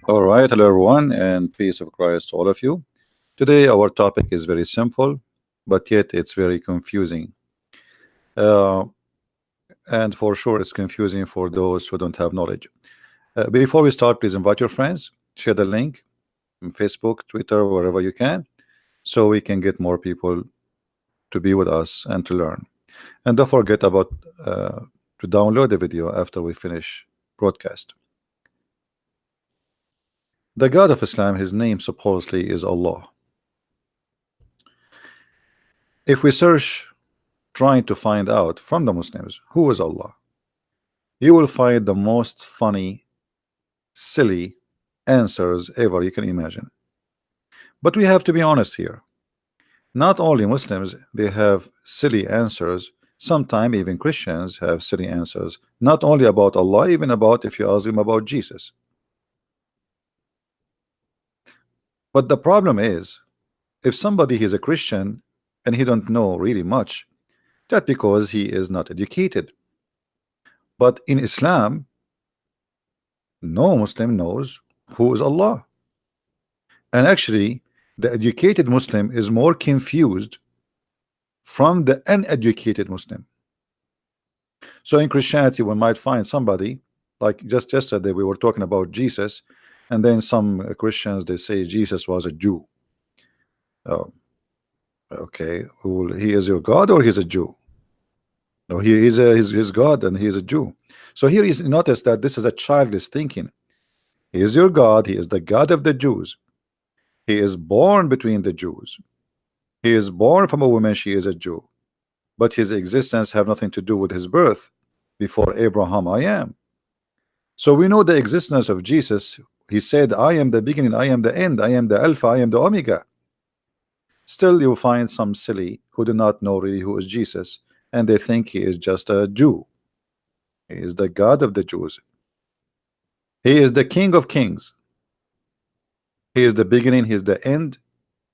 All right, hello everyone, and peace of Christ to all of you. Today, our topic is very simple, but yet it's very confusing. Uh, and for sure, it's confusing for those who don't have knowledge. Before we start, please invite your friends, share the link on Facebook, Twitter, wherever you can, so we can get more people to be with us and to learn. And don't forget about to download the video after we finish broadcast. The God of Islam, his name supposedly is Allah. If we search trying to find out from the Muslims who is Allah, you will find the most funny, silly answers ever you can imagine. But we have to be honest here. Not only Muslims, they have silly answers. Sometimes even Christians have silly answers. Not only about Allah, even about if you ask them about Jesus. But the problem is, if somebody is a Christian and he don't know really much, that's because he is not educated. But in Islam, no Muslim knows who is Allah. And actually, the educated Muslim is more confused from the uneducated Muslim. So in Christianity, we might find somebody, like just yesterday we were talking about Jesus, and then some Christians, they say Jesus was a Jew. Oh, okay, well, he is your God or he's a Jew? No, he is his God and he is a Jew. So here is notice that this is a childish thinking. He is your God, he is the God of the Jews. He is born between the Jews. He is born from a woman, she is a Jew. But his existence have nothing to do with his birth. Before Abraham, I am. So we know the existence of Jesus. He said, I am the beginning, I am the end, I am the Alpha, I am the Omega. Still, you find some silly who do not know really who is Jesus, and they think he is just a Jew. He is the God of the Jews. He is the King of Kings. He is the beginning, he is the end.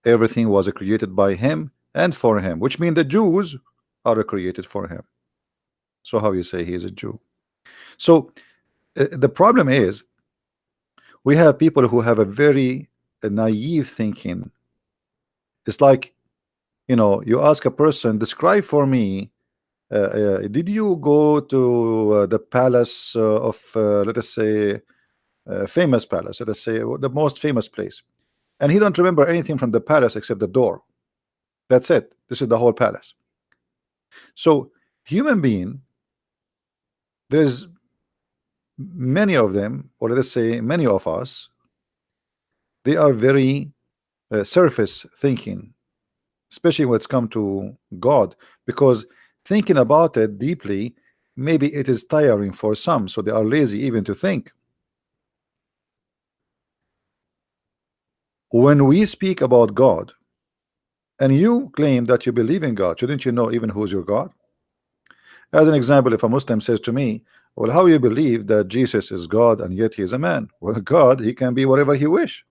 Everything was created by him and for him, which means the Jews are created for him. So how you say he is a Jew? So the problem is we have people who have a very naive thinking. It's like, you know, you ask a person, describe for me, did you go to the palace of, let us say, famous palace, let us say the most famous place, and he don't remember anything from the palace except the door. That's it. This is the whole palace. So human being, there's many of them, or let us say many of us, they are very surface thinking, especially when it's come to God, because thinking about it deeply, maybe it is tiring for some, so they are lazy even to think. When we speak about God and you claim that you believe in God, shouldn't you know even who's your God? As an example, if a Muslim says to me, well, how you believe that Jesus is God and yet he is a man? Well, God, he can be whatever he wish,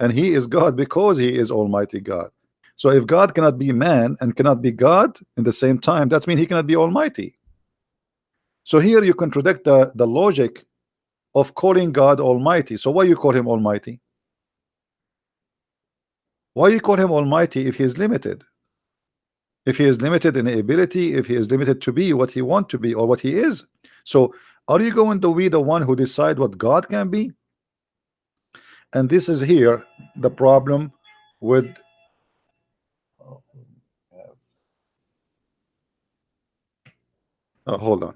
and he is God because he is Almighty God. So if God cannot be man and cannot be God in the same time, that means he cannot be Almighty. So here you contradict the logic of calling God Almighty. So why you call him Almighty? Why you call him Almighty if he is limited? If he is limited in ability, if he is limited to be what he want to be or what he is. So are you going to be the one who decide what God can be? And this is here the problem with hold on.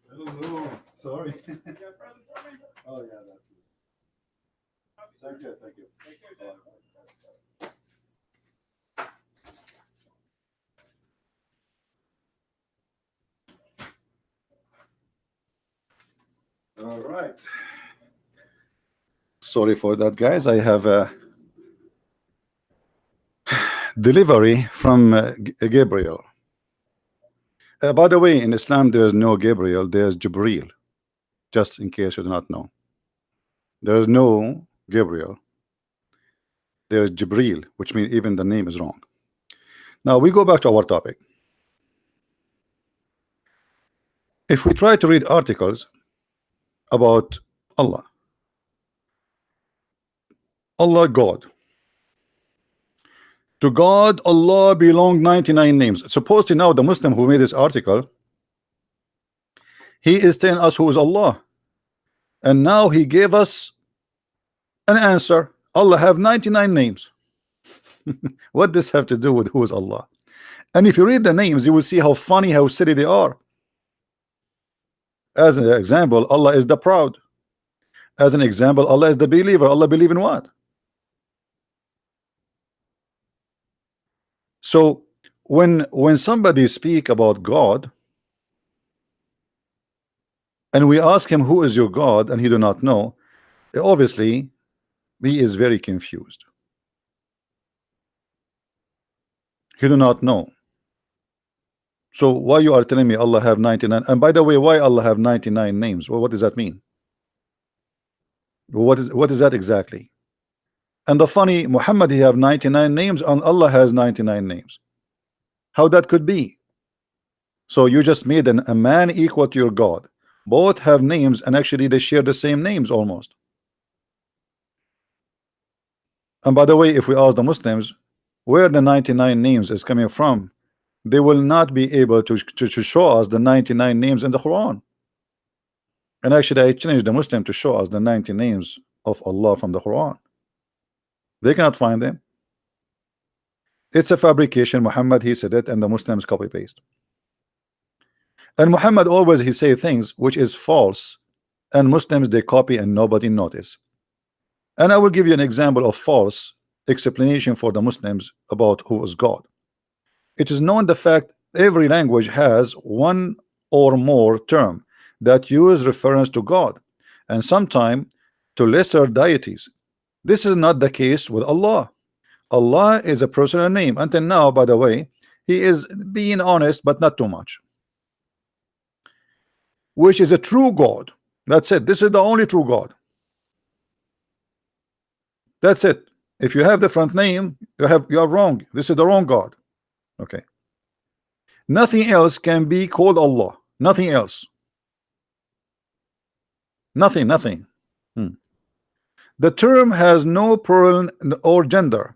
Hello, sorry. Oh yeah, that's it. Thank you, thank you. All right. Sorry for that, guys. I have a delivery from Gabriel. By the way, in Islam, there is no Gabriel, there's Jibril. Just in case you do not know, there is no Gabriel. There's Jibril, which means even the name is wrong. Now we go back to our topic. If we try to read articles about Allah, Allah God. To God, Allah belong 99 names. Supposedly now the Muslim who made this article, he is telling us who is Allah. And now he gave us an answer. Allah have 99 names. What does this have to do with who is Allah? And if you read the names, you will see how funny, how silly they are. As an example, Allah is the proud. As an example, Allah is the believer. Allah believe in what? So when somebody speak about God and we ask him who is your God and he do not know, obviously he is very confused. He do not know. So why you are telling me Allah have 99? And by the way, why Allah have 99 names? Well, what does that mean? What is that exactly? And the funny, Muhammad, he have 99 names and Allah has 99 names. How that could be? So you just made a man equal to your God. Both have names and actually they share the same names almost. And by the way, if we ask the Muslims where the 99 names is coming from, they will not be able to show us the 99 names in the Quran. And actually I challenged the Muslim to show us the 90 names of Allah from the Quran. They cannot find them. It's a fabrication. Muhammad, he said it, and the Muslims copy paste. And Muhammad always he say things which is false, and Muslims they copy and nobody notice. And I will give you an example of false explanation for the Muslims about who is God. It is known the fact every language has one or more term that use reference to God and sometimes to lesser deities. This is not the case with Allah. Allah is a personal name. Until now, by the way, he is being honest, but not too much. Which is a true God. That's it. This is the only true God. That's it. If you have different name, you are wrong. This is the wrong God. Okay. Nothing else can be called Allah. Nothing else. Nothing. The term has no plural or gender.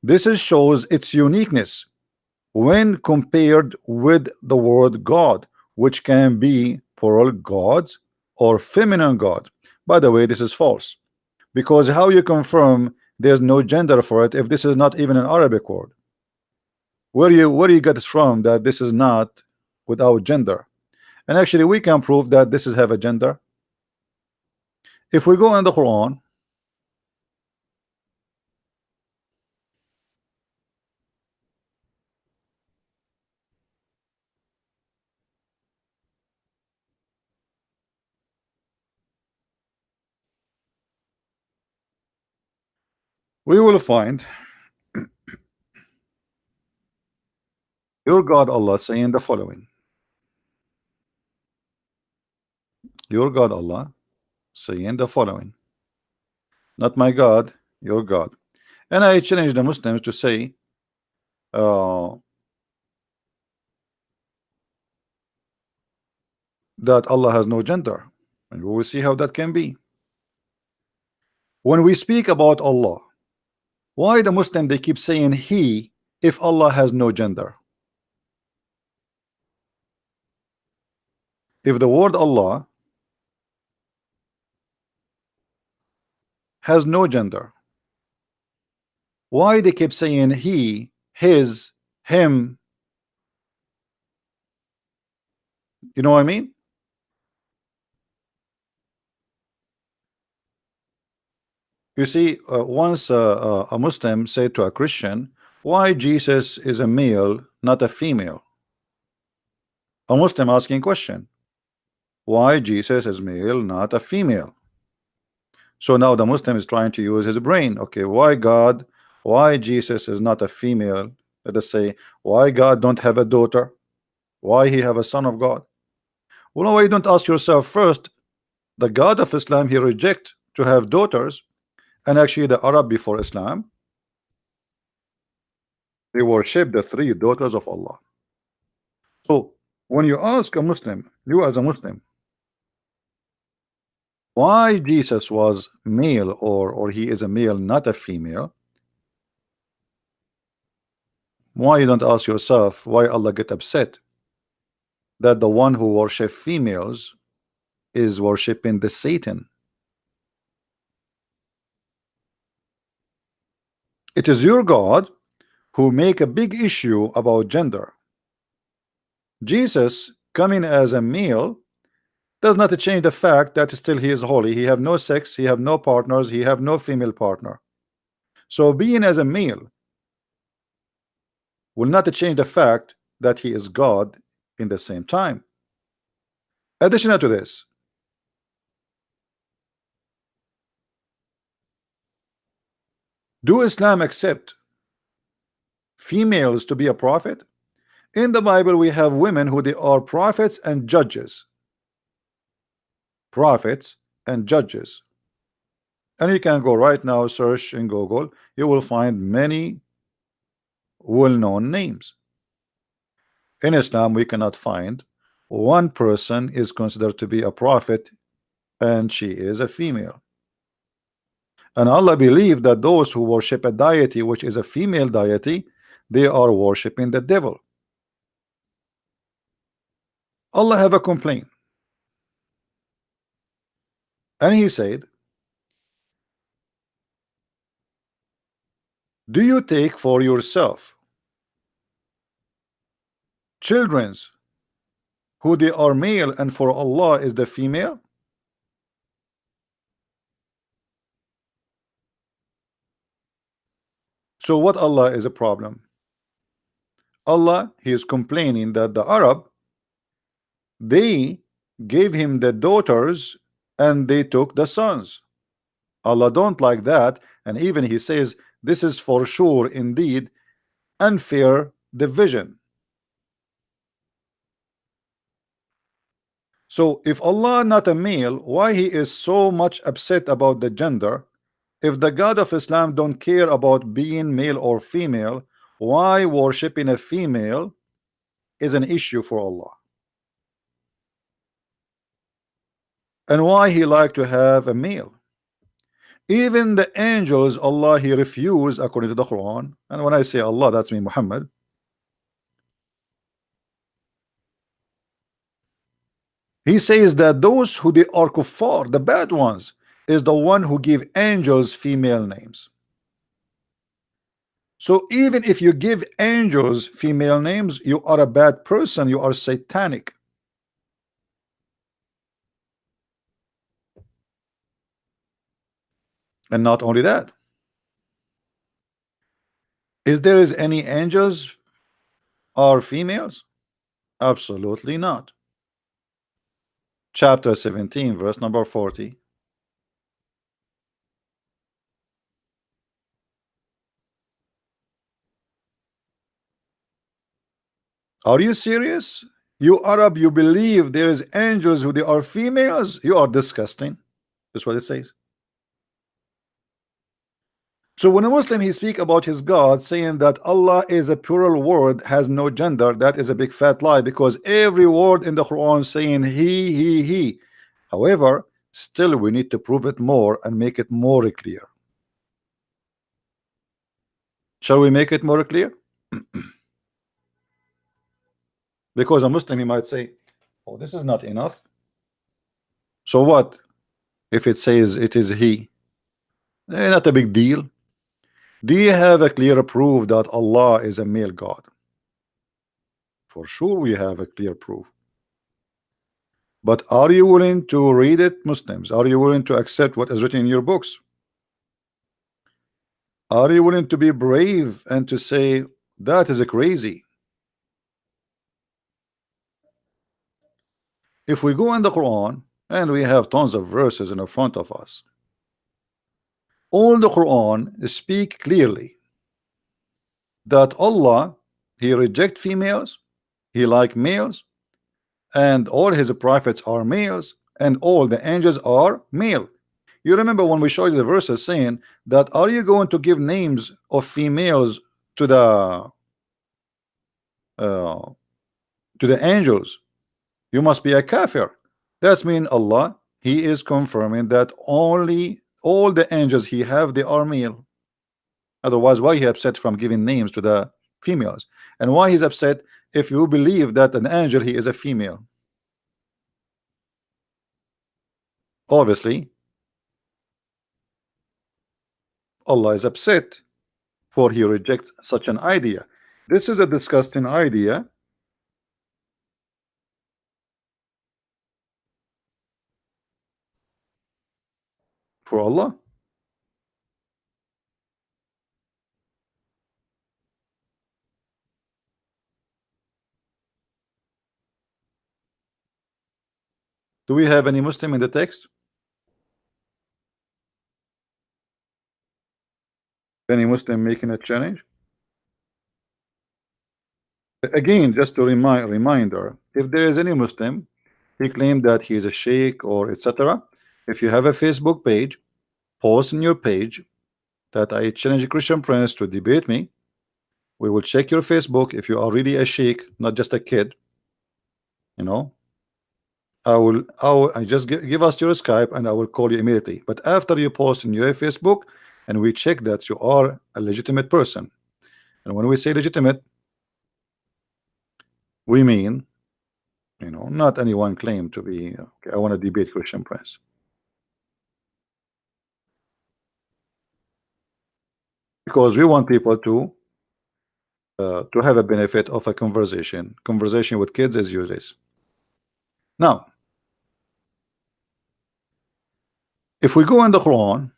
This shows its uniqueness when compared with the word God, which can be plural gods or feminine God. By the way, this is false, because how you confirm there's no gender for it if this is not even an Arabic word? Where do you get this from that this is not without gender? And actually we can prove that this is have a gender. If we go in the Quran, we will find your God Allah saying the following. Your God Allah saying the following. Not my God, your God. And I challenge the Muslims to say that Allah has no gender, and we will see how that can be. When we speak about Allah, why the Muslim they keep saying he if Allah has no gender? If the word Allah has no gender, why they keep saying he, his, him? You know what I mean? You see, once a Muslim said to a Christian, why Jesus is a male, not a female? A Muslim asking question, why Jesus is male, not a female? So now the Muslim is trying to use his brain. Okay, why Jesus is not a female? Let us say, why God don't have a daughter? Why he have a son of God? Well, why you don't ask yourself first, the God of Islam, he reject to have daughters, and actually the Arab before Islam, They worship the three daughters of Allah. So when you ask a Muslim, you as a Muslim, why Jesus was male, or he is a male, not a female, why you don't ask yourself why Allah get upset that the one who worship females is worshiping the Satan? It is your God who make a big issue about gender. Jesus coming as a male does not change the fact that still he is holy. He have no sex, he have no partners, he have no female partner. So being as a male will not change the fact that he is God in the same time. Additional to this, do Islam accept females to be a prophet? In the Bible we have women who they are prophets and judges. Prophets and judges. And you can go right now, search in Google, you will find many well-known names. In Islam we cannot find one person is considered to be a prophet and she is a female. And Allah believed that those who worship a deity which is a female deity, they are worshiping the devil. Allah have a complaint, and he said, do you take for yourself children's who they are male and for Allah is the female? So what Allah is a problem? Allah, he is complaining that the Arab, they gave him the daughters and they took the sons. Allah don't like that, and even he says this is for sure indeed unfair division. So if Allah not a male, why he is so much upset about the gender? If the God of Islam don't care about being male or female, why worshiping a female is an issue for Allah? And why he like to have a male? Even the angels, Allah he refused according to the Quran. And when I say Allah, that's me, Muhammad. He says that those who they are kuffar, the bad ones, is the one who give angels female names. So even if you give angels female names, you are a bad person, you are satanic. And not only that, is there any angels are females? Absolutely not. Chapter 17 verse number 40. Are you serious? You Arab, you believe there is angels who they are females? You are disgusting. That's what it says. So when a Muslim he speak about his God saying that Allah is a plural word, has no gender, that is a big fat lie, because every word in the Quran saying he. However, still we need to prove it more and make it more clear. Shall we make it more clear? Because a Muslim he might say, oh, this is not enough. So what if it says it is he? Not a big deal. Do you have a clear proof that Allah is a male God? For sure we have a clear proof. But are you willing to read it, Muslims? Are you willing to accept what is written in your books? Are you willing to be brave and to say that is a crazy? If we go in the Quran, and we have tons of verses in front of us, all the Quran speak clearly that Allah he reject females, he like males, and all his prophets are males, and all the angels are male. You remember when we showed you the verses saying that are you going to give names of females to the uh, to the angels, you must be a kafir. That's mean Allah, he is confirming that only all the angels he have, they are male. Otherwise, why he upset from giving names to the females? And why he's upset if you believe that an angel he is a female? Obviously, Allah is upset for he rejects such an idea. This is a disgusting idea. For Allah. Do we have any Muslim in the text? Any Muslim making a challenge? Again, just to reminder, if there is any Muslim, he claimed that he is a sheikh or etc. If you have a Facebook page, post in your page that I challenge a Christian Prince to debate me. We will check your Facebook if you are really a sheikh, not just a kid. You know, I just give us your Skype and I will call you immediately. But after you post in your Facebook and we check that you are a legitimate person, and when we say legitimate, we mean, you know, not anyone claim to be okay, I want to debate Christian Prince. Because we want people to have a benefit of a conversation. Conversation with kids is useless. Now, if we go in the Quran,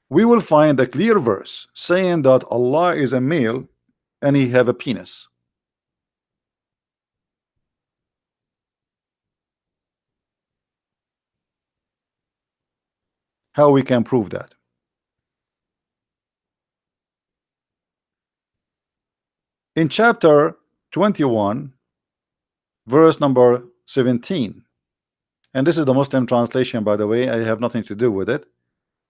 we will find a clear verse saying that Allah is a male and he have a penis. How we can prove that? In chapter 21, verse number 17, and this is the Muslim translation, by the way. I have nothing to do with it.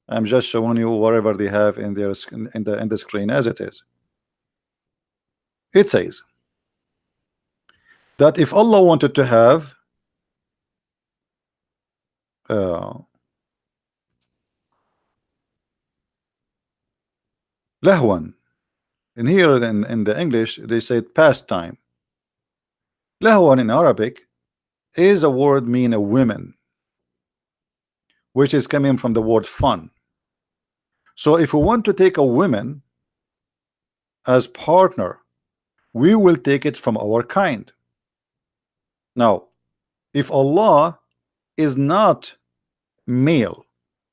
I'm just showing you whatever they have in their in the screen as it is. It says that if Allah wanted to have lahwan, and here in the English they said pastime. Lahwan in Arabic is a word mean a women, which is coming from the word fun. So if we want to take a woman as partner, we will take it from our kind. Now, if Allah is not male,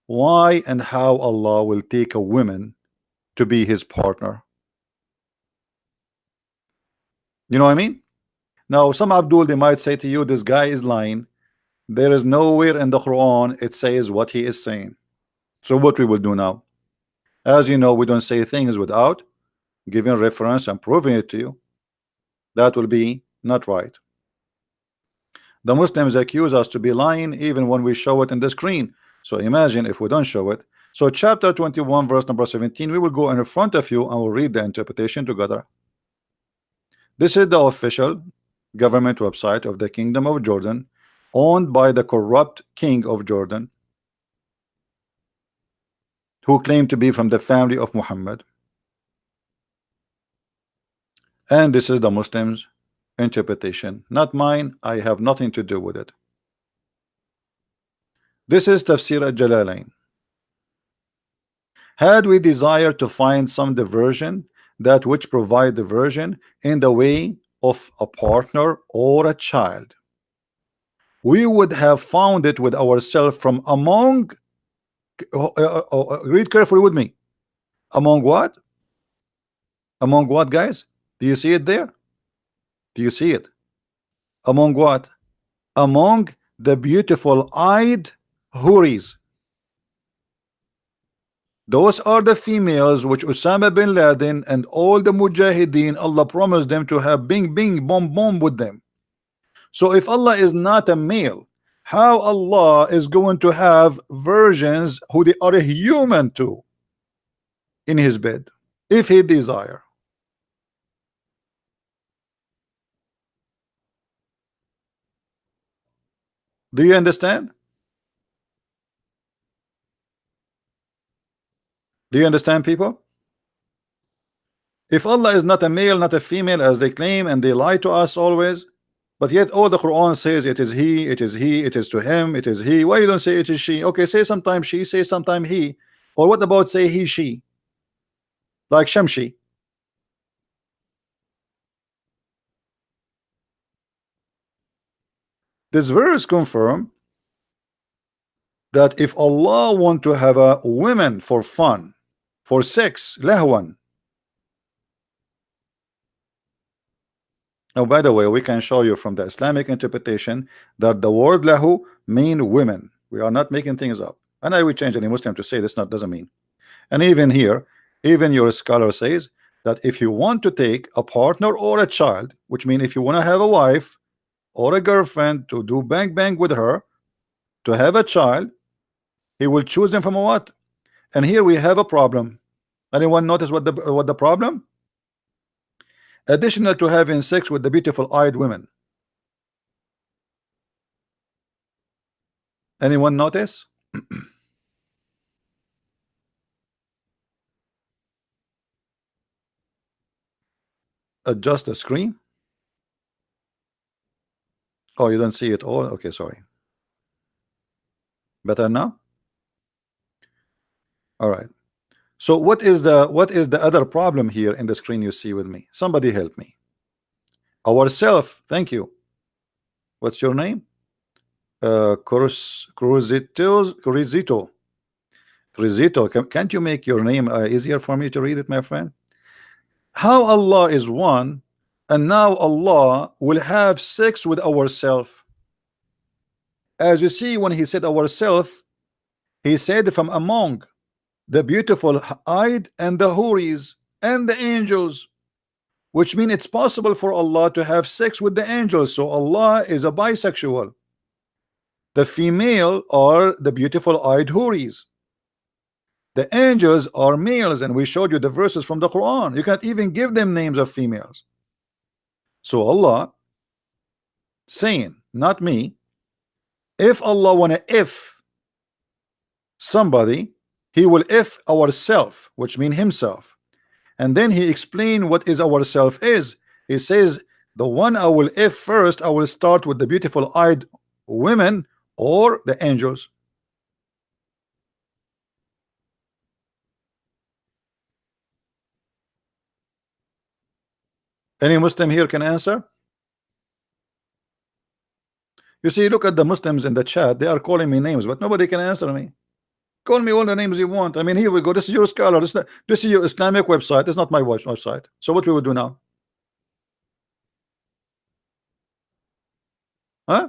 why and how Allah will take a woman to be his partner? You know what I mean? Now, some Abdul, they might say to you, this guy is lying. There is nowhere in the Quran it says what he is saying. So what we will do now? As you know, we don't say things without giving reference and proving it to you. That will be not right. The Muslims accuse us to be lying even when we show it in the screen. So imagine if we don't show it. So chapter 21 verse number 17, we will go in front of you and we'll read the interpretation together. This is the official government website of the Kingdom of Jordan, owned by the corrupt king of Jordan, who claimed to be from the family of Muhammad. And this is the Muslims' interpretation, not mine. I have nothing to do with it. This is Tafsir al-Jalalain. Had we desired to find some diversion, that which provide diversion in the way of a partner or a child, we would have found it with ourselves from among read carefully with me. Among what? Among what, guys? Do you see it there? Do you see it? Among what? Among the beautiful eyed houris. Those are the females which Osama bin Laden and all the Mujahideen, Allah promised them to have bing bing bomb bomb with them. So if Allah is not a male, how Allah is going to have virgins who they are a human too in his bed if he desire? Do you understand? Do you understand, people? If Allah is not a male, not a female, as they claim, and they lie to us always, but yet all the Quran says it is he, it is he, it is to him, it is he. Why you don't say it is she? Okay, say sometime she, say sometime he. Or what about say he, she? Like Shamshi. This verse confirm that if Allah want to have a women for fun, for sex, lahwan. Now, by the way, we can show you from the Islamic interpretation that the word lahu mean women. We are not making things up. And I will change any Muslim to say this not doesn't mean. And even here, even your scholar says that if you want to take a partner or a child, which means if you want to have a wife or a girlfriend to do bang bang with her, to have a child, he will choose them from a what? And here we have a problem. Anyone notice what the problem? Additional to having sex with the beautiful eyed women. Anyone notice? Adjust the screen. Oh, you don't see it all? Okay, sorry. Better now? All right. So what is the other problem here in the screen you see with me? Somebody help me. Ourself, thank you. What's your name? Cruzito. Can't you make your name easier for me to read it, my friend? How Allah is one, and now Allah will have sex with ourself. As you see, when he said ourself, he said from among the beautiful eyed and the houris and the angels, which means it's possible for Allah to have sex with the angels. So Allah is a bisexual. The female are the beautiful eyed houris. The angels are males, and we showed you the verses from the Quran. You can't even give them names of females. So Allah saying, not me, if Allah wanna if somebody, he will if ourself, which mean himself. And then he explained what is ourself is. He says, the one I will if first, I will start with the beautiful eyed women or the angels. Any Muslim here can answer? You see, look at the Muslims in the chat. They are calling me names, but nobody can answer me. Call me all the names you want. I mean, here we go. This is your scholar. This is your Islamic website. It's not my website. So what we will do now? Huh?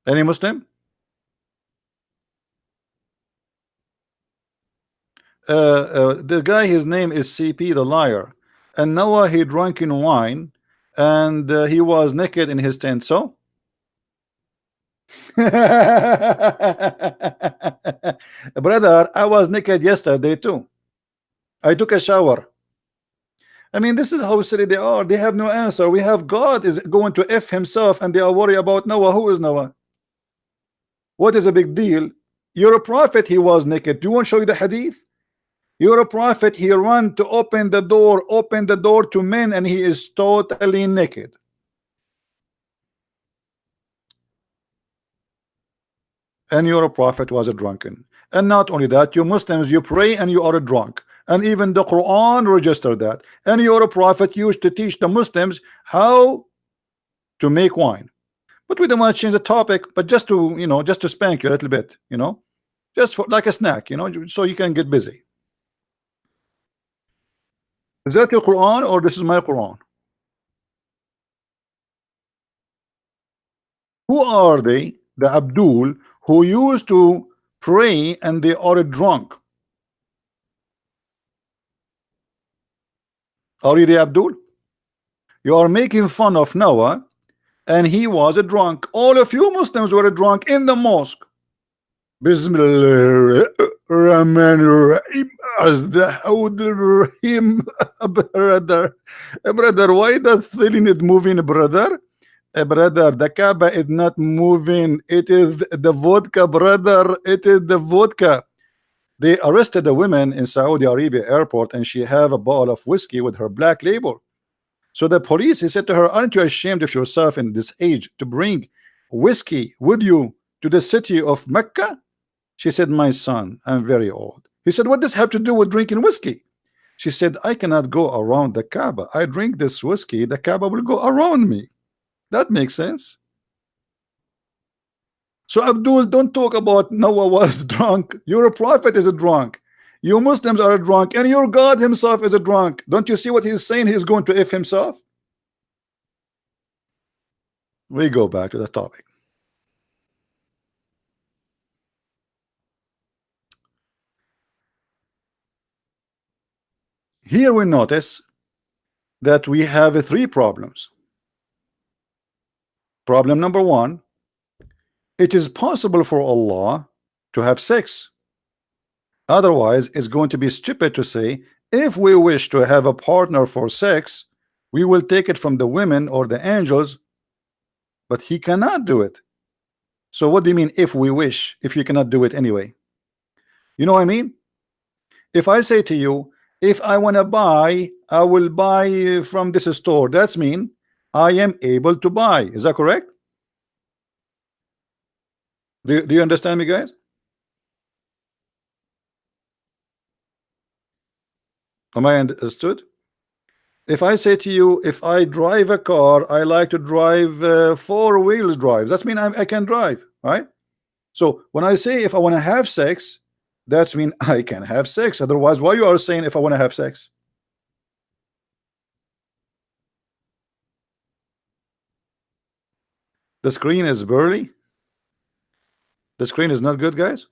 Any Muslim? The guy, his name is CP the liar, and Noah he drank in wine, and he was naked in his tent. So brother, I was naked yesterday too. I took a shower. I mean, this is how silly they are. They have no answer. We have God is going to F himself, and they are worried about Noah. Who is Noah? What is a big deal? You're a prophet. He was naked. Do you want to show you the hadith? You're a prophet. He run to open the door to men, and he is totally naked. And you're a prophet was a drunken. And not only that, you Muslims, you pray and you are a drunk. And even the Quran registered that. And you're a prophet used to teach the Muslims how to make wine. But we don't want to change the topic, but just to, just to spank you a little bit, just for like a snack, so you can get busy. Is that your Quran or this is my Quran? Who are they, the Abdul, who used to pray and they are drunk? Are you the Abdul? You are making fun of Noah, and he was a drunk. All of you Muslims were drunk in the mosque. Bismillah. Rahim, brother, why that thing is moving, brother? Brother, the Kaaba is not moving. It is the vodka, brother. It is the vodka. They arrested a woman in Saudi Arabia airport, and she have a bottle of whiskey with her black label. So the police, he said to her, aren't you ashamed of yourself in this age to bring whiskey with you to the city of Mecca? She said, my son, I'm very old. He said, what does have to do with drinking whiskey? She said, I cannot go around the Kaaba. I drink this whiskey, the Kaaba will go around me. That makes sense. So Abdul, don't talk about Noah was drunk. Your prophet is a drunk. You Muslims are drunk, and your God himself is a drunk. Don't you see what he's saying? He's going to F himself. We go back to the topic. Here we notice that we have three problems. Problem number one, it is possible for Allah to have sex. Otherwise, it's going to be stupid to say, if we wish to have a partner for sex, we will take it from the women or the angels, but he cannot do it. So what do you mean, if we wish, if you cannot do it anyway? You know what I mean? If I say to you, if I want to buy, I will buy from this store. That's mean I am able to buy. Is that correct? Do you understand me, guys? Am I understood? If I say to you, if I drive a car, I like to drive four wheels drive. That's mean I can drive, right? So when I say if I want to have sex, that's mean I can have sex. Otherwise, why you are saying if I want to have sex? The screen is burly. The screen is not good, guys.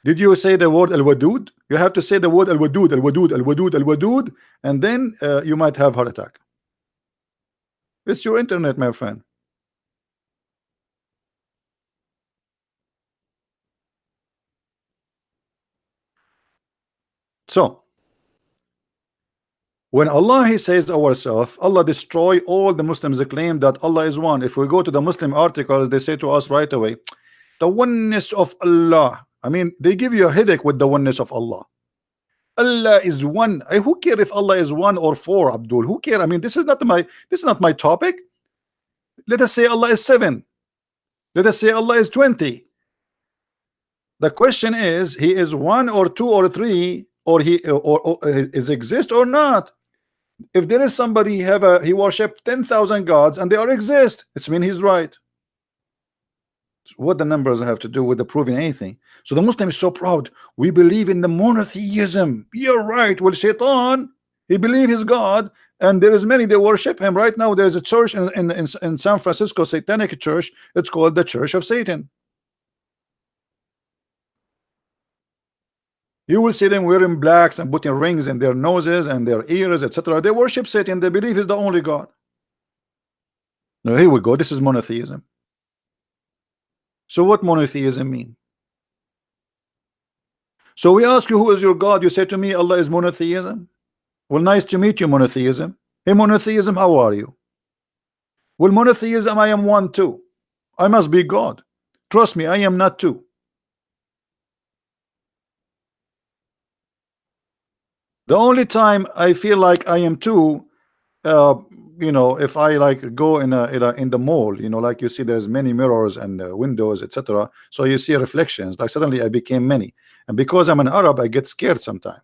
Did you say the word al-wadud? You have to say the word al-wadud, al-wadud, al-wadud, al-wadud, and then you might have heart attack. It's your internet, my friend. So when Allah he says ourselves, Allah destroy all the Muslims that claim that Allah is one. If we go to the Muslim articles, they say to us right away, the oneness of Allah. I mean, they give you a headache with the oneness of Allah. Allah is one. Who care if Allah is one or four, Abdul? Who care? I mean, this is not my topic. Let us say Allah is 7. Let us say Allah is 20. The question is, he is 1 or 2 or 3, or he or is exist or not. If there is somebody he worship 10,000 gods and they are exist, it's mean he's right. What the numbers have to do with the proving anything? So the Muslim is so proud. We believe in the monotheism. You're right. Well, Shaitan, he believe his God, and there is many they worship him. Right now, there's a church in San Francisco, satanic church. It's called the Church of Satan. You will see them wearing blacks and putting rings in their noses and their ears, etc. They worship Satan. They believe he's the only God. Now here we go. This is monotheism. So what monotheism mean? So we ask you, who is your God? You say to me, Allah is monotheism. Well, nice to meet you, monotheism. Hey, monotheism, how are you? Well, monotheism, I am one too. I must be God. Trust me, I am not two. The only time I feel like I am two, you know, if I like go in the mall, you know, like you see there's many mirrors and windows, etc. So you see reflections. Like suddenly I became many, and because I'm an Arab, I get scared sometimes.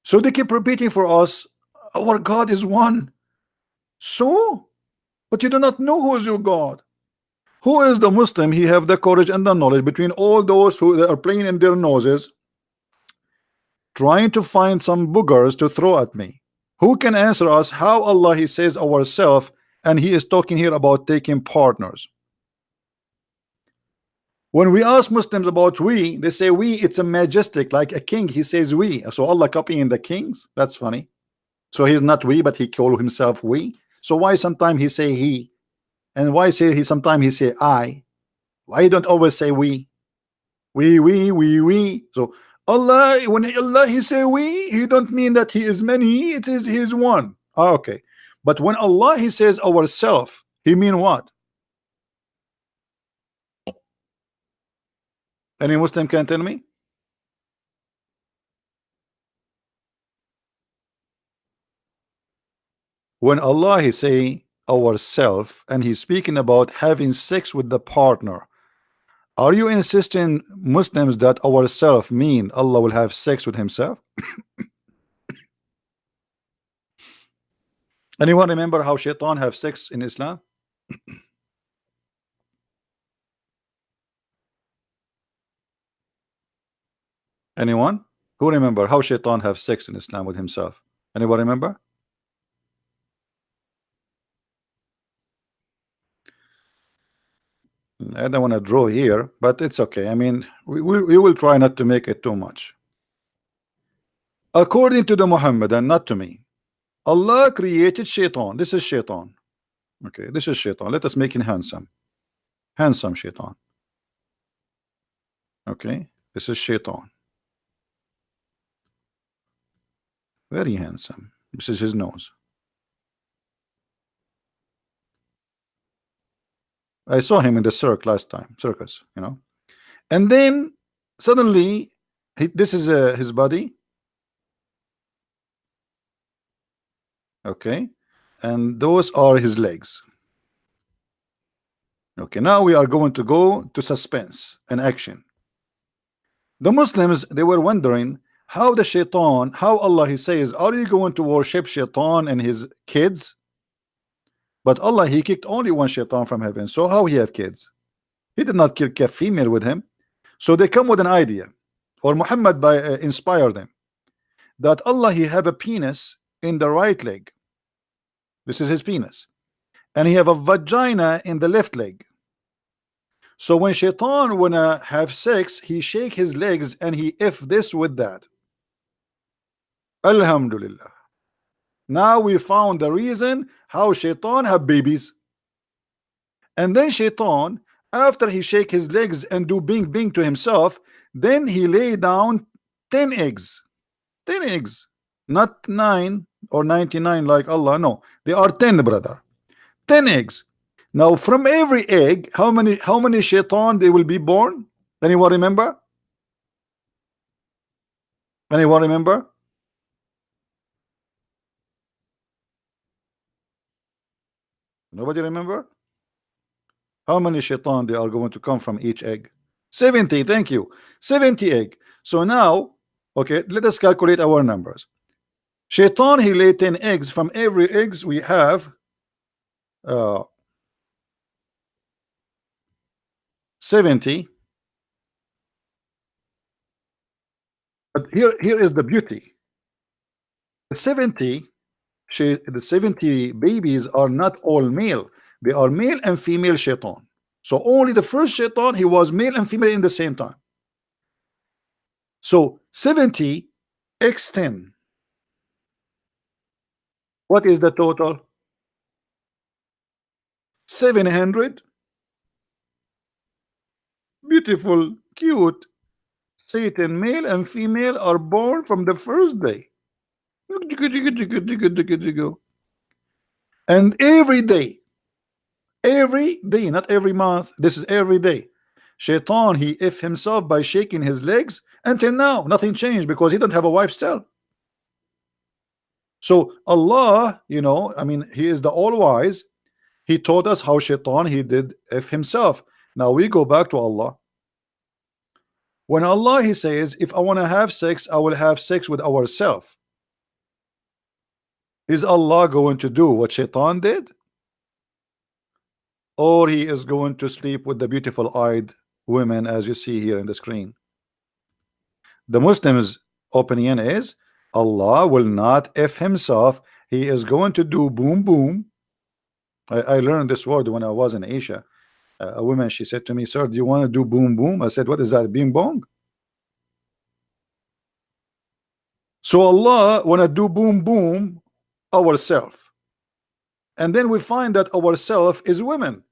So they keep repeating for us, our God is one. So, but you do not know who is your God. Who is the Muslim? He have the courage and the knowledge between all those who are playing in their noses, trying to find some boogers to throw at me. Who can answer us how Allah he says ourself, and he is talking here about taking partners? When we ask Muslims about we, they say we, it's a majestic, like a king. He says we. So Allah copying the kings? That's funny. So he's not we, but he call himself we. So why sometimes he say he? And why say he sometimes he say I? Why you don't always say we? We. So Allah, when Allah he say we, he don't mean that he is many, it is he is one. Ah, okay. But when Allah he says ourself, he mean what? Any Muslim can tell me? When Allah he say ourself and he's speaking about having sex with the partner, are you insisting Muslims that ourself mean Allah will have sex with himself? Anyone remember how shaitan have sex in Islam? Anyone who remember how shaitan have sex in Islam with himself? Anyone remember? I don't want to draw here, but it's okay. I mean, we will try not to make it too much. According to the Muhammadan, not to me, Allah created shaitan. This is shaitan. Okay, this is shaitan. Let us make it handsome. Handsome shaitan. Okay, this is shaitan. Very handsome. This is his nose. I saw him in the circus last time, circus, you know. And then suddenly, this is his body. Okay, and those are his legs. Okay, now we are going to go to suspense and action. The Muslims, they were wondering how the shaitan, how Allah he says, are you going to worship shaitan and his kids? But Allah he kicked only one shaitan from heaven, so how he have kids? He did not kill a female with him. So they come with an idea, or Muhammad by inspire them, that Allah he have a penis in the right leg. This is his penis, and he have a vagina in the left leg. So when shaitan wanna have sex, he shake his legs and he if this with that. Alhamdulillah. Now we found the reason how shaitan have babies. And then shaitan, after he shake his legs and do bing bing to himself, then he lay down 10 eggs. 10 eggs. Not 9 or 99 like Allah. No, they are 10, brother. 10 eggs. Now from every egg, how many shaitan they will be born? Anyone remember? Anyone remember? Nobody remember? How many shaitan they are going to come from each egg? 70. Thank you. 70 egg. So now, okay, let us calculate our numbers. Shaitan he lay 10 eggs. From every eggs we have 70. But here is the beauty. The 70 the 70 babies are not all male. They are male and female shaitan. So only the first shaitan he was male and female in the same time. So 70 x 10. What is the total? 700 beautiful, cute Satan male and female are born from the first day. And every day, not every month, this is every day, shaitan he if himself by shaking his legs. Until now nothing changed because he don't have a wife still. So Allah, you know, I mean, he is the all-wise. He told us how shaitan he did if himself. Now we go back to Allah. When Allah he says, if I want to have sex, I will have sex with ourselves. Is Allah going to do what shaitan did? Or he is going to sleep with the beautiful eyed women as you see here in the screen? The Muslims opinion is Allah will not if himself. He is going to do boom boom. I learned this word when I was in Asia. A woman, she said to me, sir, do you want to do boom boom? I said, what is that? Bing bong? So Allah want to do boom boom ourselves. and then we find that ourself is women.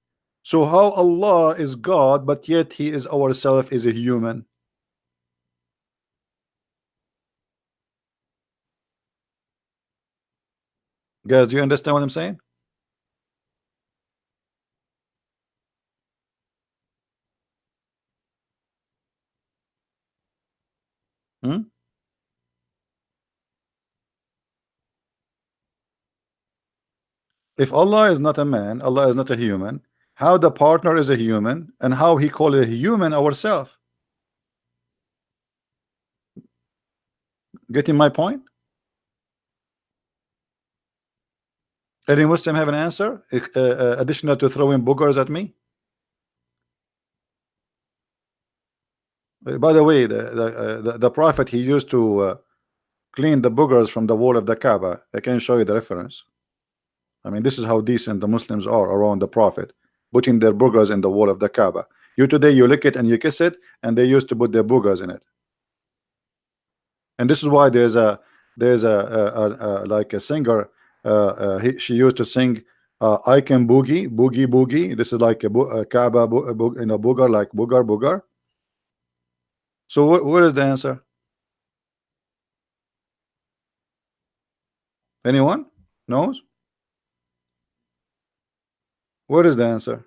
So how Allah is God, but yet He is ourself is a human? Guys, do you understand what I'm saying? Hmm? If Allah is not a man, Allah is not a human, how the partner is a human, and how He called a human ourselves? Getting my point? Any Muslim have an answer additional to throwing boogers at me? By the way, the Prophet, he used to clean the boogers from the wall of the Kaaba. I can show you the reference. I mean, this is how decent the Muslims are around the Prophet, putting their boogers in the wall of the Kaaba. You today, you lick it and you kiss it, and they used to put their boogers in it. And this is why there's a like a singer, she used to sing, I can boogie boogie boogie. This is like a Kaaba in a booger, like booger booger. So what is the answer? Anyone knows? What is the answer?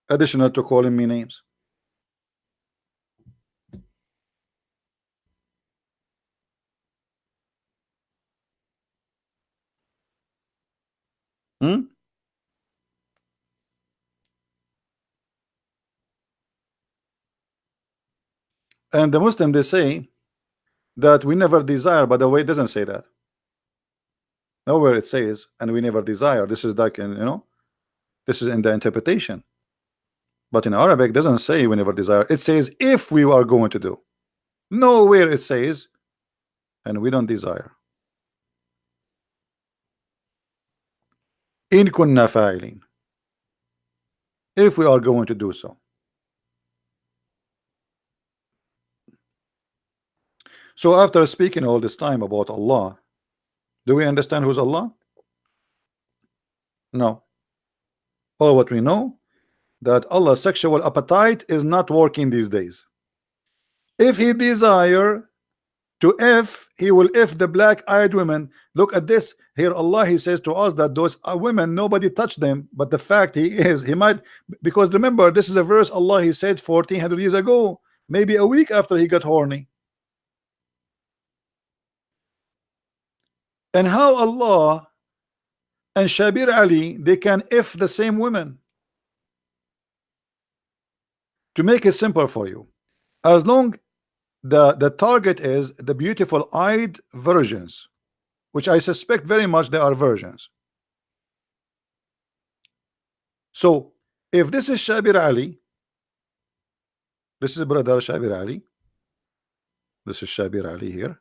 Additional to calling me names. Hmm? And the Muslim, they say that we never desire. By the way, it doesn't say that. Nowhere it says, and we never desire. This is like in, this is in the interpretation. But in Arabic, it doesn't say we never desire. It says if we are going to do. Nowhere it says, and we don't desire. In kunna fa'ilin. If we are going to do so. So after speaking all this time about Allah, do we understand who's Allah? No. All what we know, that Allah's sexual appetite is not working these days. If He desire to if, He will if the black-eyed women. Look at this here. Allah, He says to us that those women, nobody touched them, but the fact He might, because remember, this is a verse Allah, He said 1400 years ago, maybe a week after He got horny. And how Allah and Shabir Ali, they can if the same women. To make it simple for you, as long the target is the beautiful eyed virgins, which I suspect very much they are virgins. So if this is Shabir Ali, this is brother Shabir Ali, this is Shabir Ali here.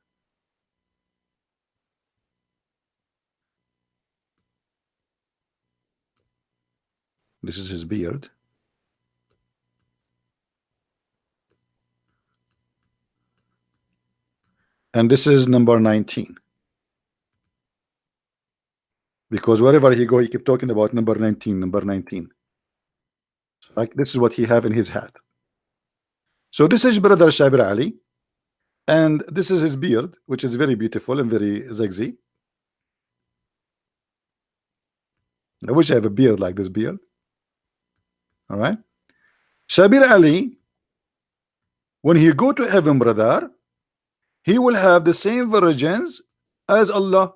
This is his beard. And this is number 19. Because wherever he go, he keep talking about number 19, number 19. Like this is what he have in his hat. So this is brother Shabir Ali. And this is his beard, which is very beautiful and very zigzag. I wish I have a beard like this beard. All right. Shabir Ali, when he go to heaven, brother, he will have the same virgins as Allah.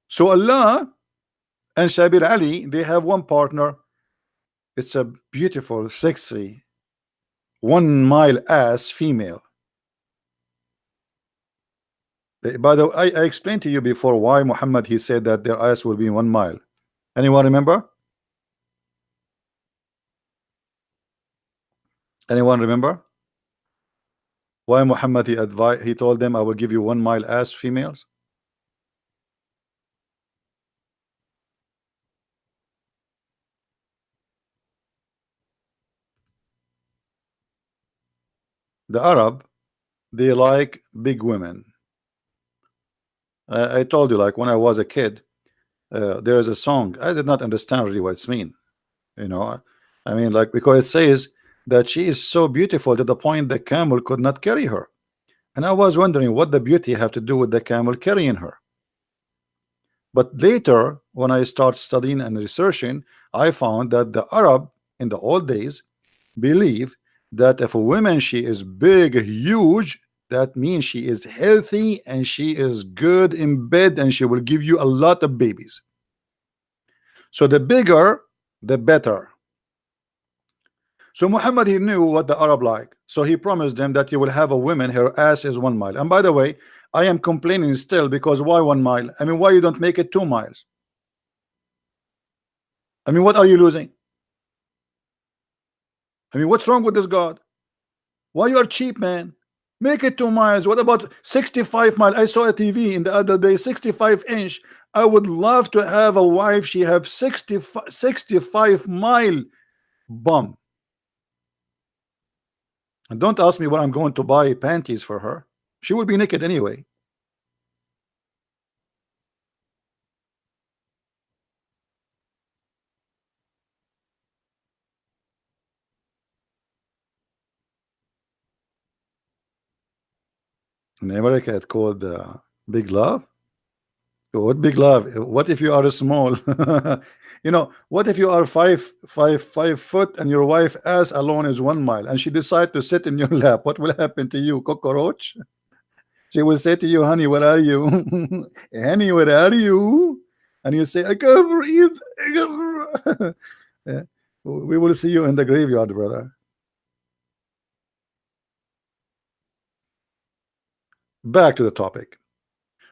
So Allah and Shabir Ali, they have one partner. It's a beautiful, sexy, 1 mile ass female. By the way, I explained to you before why Muhammad, he said that their ass will be 1 mile. Anyone remember? Anyone remember? Why Muhammad, he told them, I will give you 1 mile ass females? The Arab, they like big women. I told you, like when I was a kid, there is a song. I did not understand really what it's mean. You know, I mean, like because it says that she is so beautiful to the point the camel could not carry her. And I was wondering what the beauty have to do with the camel carrying her. But later, when I start studying and researching, I found that the Arab in the old days believe that if a woman she is big, huge, that means she is healthy and she is good in bed and she will give you a lot of babies. So the bigger, the better. So Muhammad, he knew what the Arab like. So he promised them that you will have a woman, her ass is 1 mile. And by the way, I am complaining still because why 1 mile? I mean, why you don't make it 2 miles? I mean, what are you losing? I mean, what's wrong with this God? Why you are cheap, man? Make it 2 miles. What about 65 miles? I saw a TV in the other day, 65 inch. I would love to have a wife. She have 65 mile bum. And don't ask me what I'm going to buy panties for her. She will be naked anyway. In America, it's called big love. What big love? What if you are small? You know, what if you are 5 foot and your wife ass alone is 1 mile and she decide to sit in your lap? What will happen to you, cockroach? She will say to you, honey, where are you? Honey, where are you? And you say, I can't breathe. I can't breathe. Yeah. We will see you in the graveyard, brother. Back to the topic.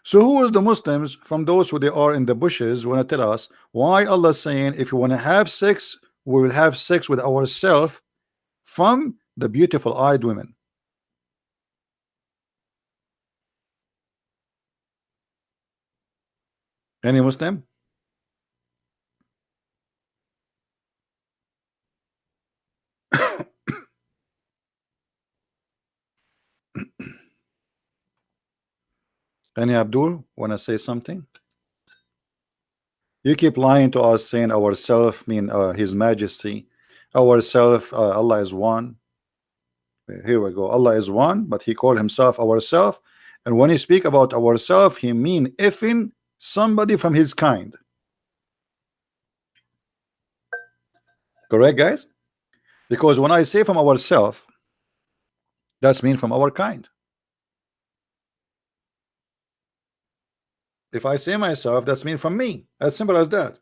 So who is the Muslims from those who they are in the bushes want to tell us why Allah saying if you want to have sex, we will have sex with ourselves from the beautiful eyed women? Any Muslim? Any Abdul want to say something? You keep lying to us saying ourself mean His Majesty, ourself Allah is one. Here we go. Allah is one, but He called Himself ourself. And when He speak about ourself, He mean effing somebody from His kind. Correct, guys? Because when I say from ourself, that's mean from our kind. If I say myself, that's mean from me. As simple as that.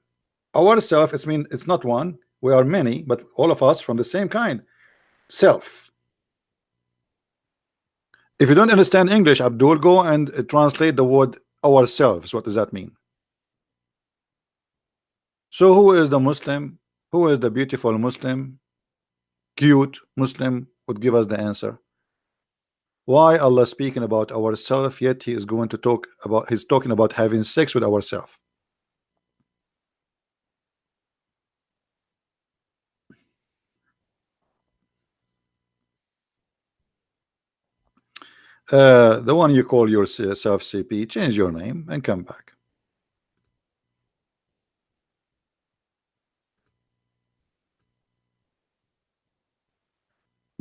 Ourself, it's mean it's not one. We are many, but all of us from the same kind. Self. If you don't understand English, Abdul, go and translate the word ourselves. What does that mean? So who is the Muslim? Who is the beautiful Muslim? Cute Muslim would give us the answer. Why Allah speaking about ourself, yet He is going to talk about He's talking about having sex with ourselves. The one you call yourself CP, change your name and come back.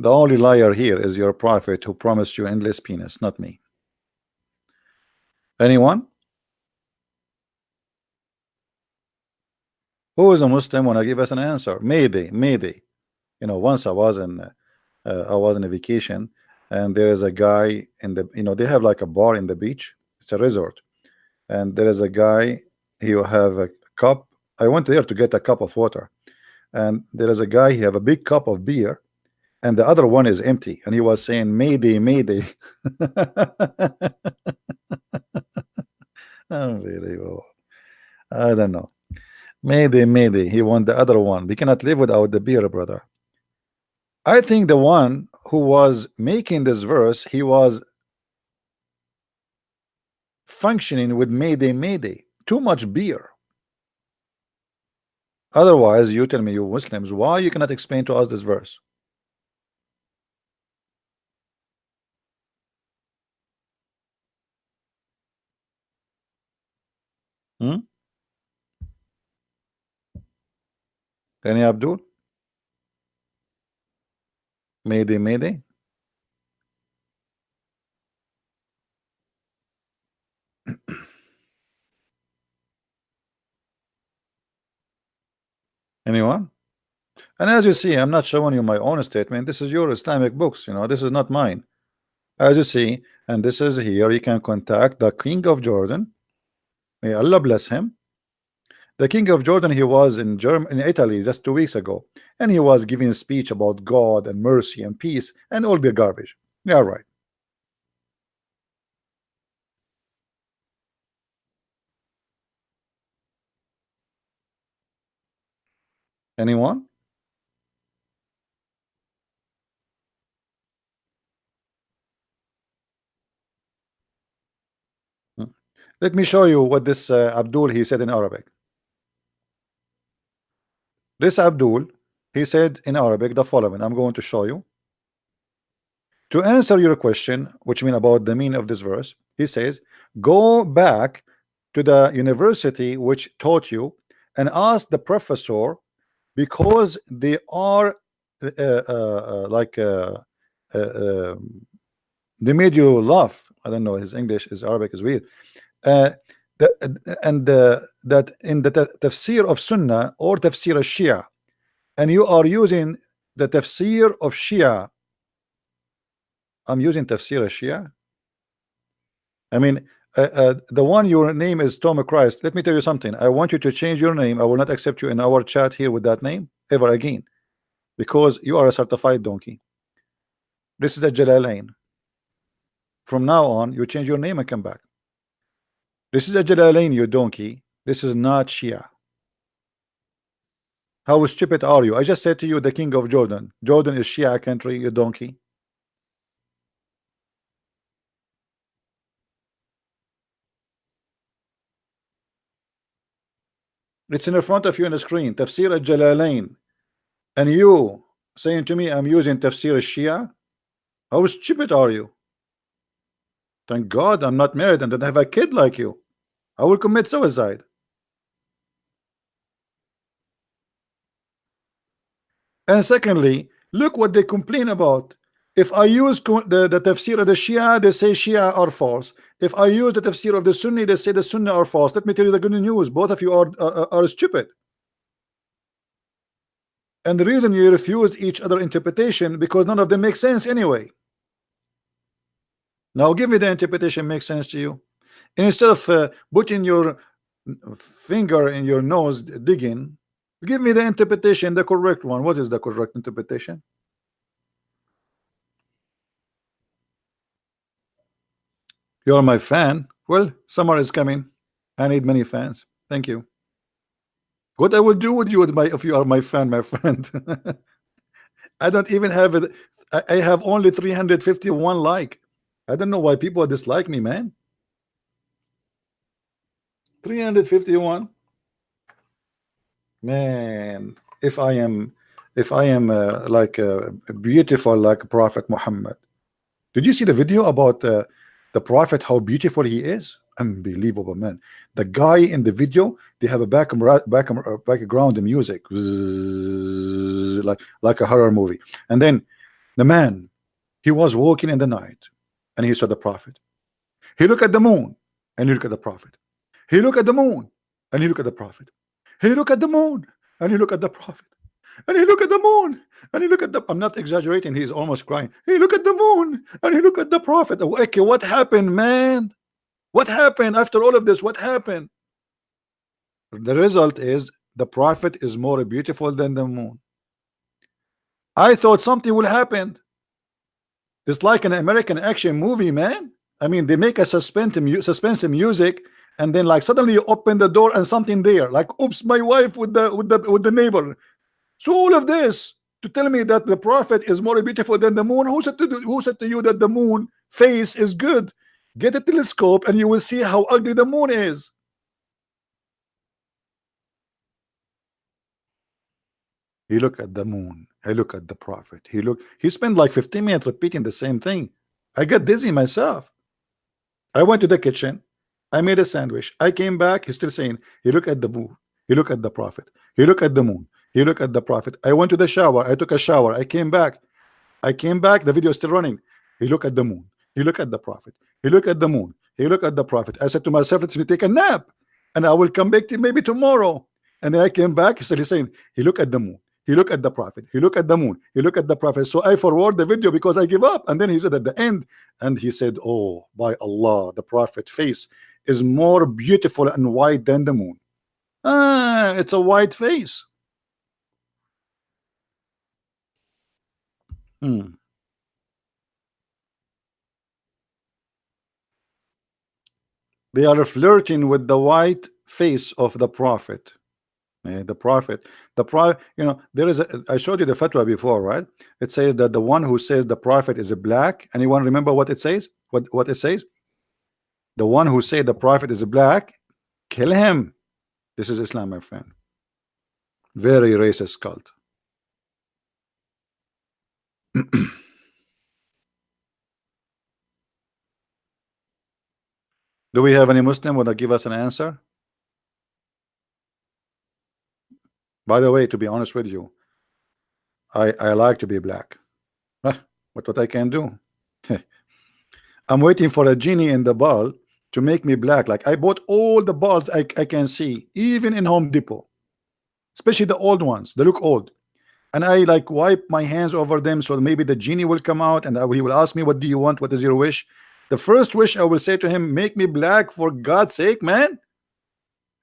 The only liar here is your prophet who promised you endless penis, not me. Anyone? Who is a Muslim want to give us an answer? Mayday, Mayday. You know, once I was on a vacation, and there is a guy in the they have like a bar in the beach. It's a resort, and there is a guy. He will have a cup. I went there to get a cup of water, and there is a guy. He have a big cup of beer, and the other one is empty. And he was saying, "Mayday, Mayday." Unbelievable. I don't know. Mayday, Mayday. He want the other one. We cannot live without the beer, brother. I think the one who was making this verse, he was functioning with Mayday, Mayday. Too much beer. Otherwise, you tell me, you Muslims, why you cannot explain to us this verse? Hmm? Any Abdul? Mayday, Mayday. Anyone? And as you see, I'm not showing you my own statement. This is your Islamic books, you know, this is not mine. As you see, and this is here, you can contact the King of Jordan. May Allah bless him. The King of Jordan, he was in in Italy just 2 weeks ago, and he was giving a speech about God and mercy and peace and all the garbage. Yeah, right. Anyone? Hmm. Let me show you what this Abdul he said in Arabic. This Abdul, he said in Arabic the following. I'm going to show you. To answer your question, which mean about the meaning of this verse, he says, go back to the university which taught you and ask the professor, because they are like they made you laugh. I don't know, his English, his Arabic is weird. Uh, that in the tafsir of Sunnah or tafsir of Shia, and you are using the tafsir of Shia. I'm using tafsir of Shia. I mean, the one your name is Tom Christ. Let me tell you something. I want you to change your name. I will not accept you in our chat here with that name ever again, because you are a certified donkey. This is a Jalalain. From now on, you change your name and come back. This is a Jalalain, you donkey. This is not Shia. How stupid are you? I just said to you, the King of Jordan. Jordan is Shia country, you donkey. It's in the front of you on the screen. Tafsir al-Jalalain. And you saying to me, I'm using Tafsir al-Shia? How stupid are you? Thank God I'm not married and don't have a kid like you. I will commit suicide. And secondly, look what they complain about. If I use the tafsir of the Shia, they say Shia are false. If I use the tafsir of the Sunni, they say the Sunni are false. Let me tell you the good news. Both of you are stupid. And the reason you refuse each other interpretation, because none of them make sense anyway. Now give me the interpretation makes sense to you. And instead of putting your finger in your nose digging, give me the interpretation, the correct one. What is the correct interpretation? You're my fan. Well, summer is coming. I need many fans. Thank you. What I will do with you if you are my fan, my friend. I don't even have it. I have only 351 like. I don't know why people dislike me, man. 351. Man, if I am like beautiful like Prophet Muhammad. Did you see the video about the Prophet, how beautiful he is? Unbelievable, man. The guy in the video, they have a background music, like a horror movie. And then the man, he was walking in the night and he saw the Prophet. He looked at the moon and he looked at the Prophet. He looked at the moon and he looked at the Prophet. He looked at the moon and he looked at the Prophet. And he looked at the moon and he looked at the, I'm not exaggerating, he's almost crying. He looked at the moon and he looked at the Prophet. Okay, what happened, man? What happened after all of this? What happened? The result is the Prophet is more beautiful than the moon. I thought something will happen. It's like an American action movie, man. I mean, they make a suspense music, and then like suddenly you open the door and something there, like oops, my wife with the neighbor. So all of this to tell me that the Prophet is more beautiful than the moon. Who said to you that the moon face is good? Get a telescope and you will see how ugly the moon is. He looked at the moon. He looked at the Prophet. He spent like 15 minutes repeating the same thing. I got dizzy myself. I went to the kitchen. I made a sandwich. I came back. He's still saying, he look at the moon. He look at the prophet. He look at the moon. He look at the prophet. I went to the shower. I took a shower. I came back. The video is still running. He look at the moon. He look at the prophet. He look at the moon. He look at the prophet. I said to myself, let me take a nap, and I will come back to maybe tomorrow. And then I came back. He's saying, he look at the moon. He look at the prophet. He look at the moon. He look at the prophet. So I forward the video because I give up. And then he said at the end, and he said, oh, by Allah, the prophet face is more beautiful and white than the moon. Ah, it's a white face. They are flirting with the white face of the prophet. The prophet, you know, there is a, I showed you the fatwa before, right? It says that the one who says the prophet is a black. Anyone remember what it says? What it says? The one who say the prophet is a black, kill him. This is Islam, my friend. Very racist cult. Do we have any Muslim who will give us an answer? By the way, to be honest with you, I like to be black. What I can do? I'm waiting for a genie in the ball to make me black. Like I bought all the balls I can see, even in Home Depot, especially the old ones. They look old, and I like wipe my hands over them so maybe the genie will come out and he will ask me, what do you want? What is your wish? The first wish I will say to him, make me black for God's sake, man.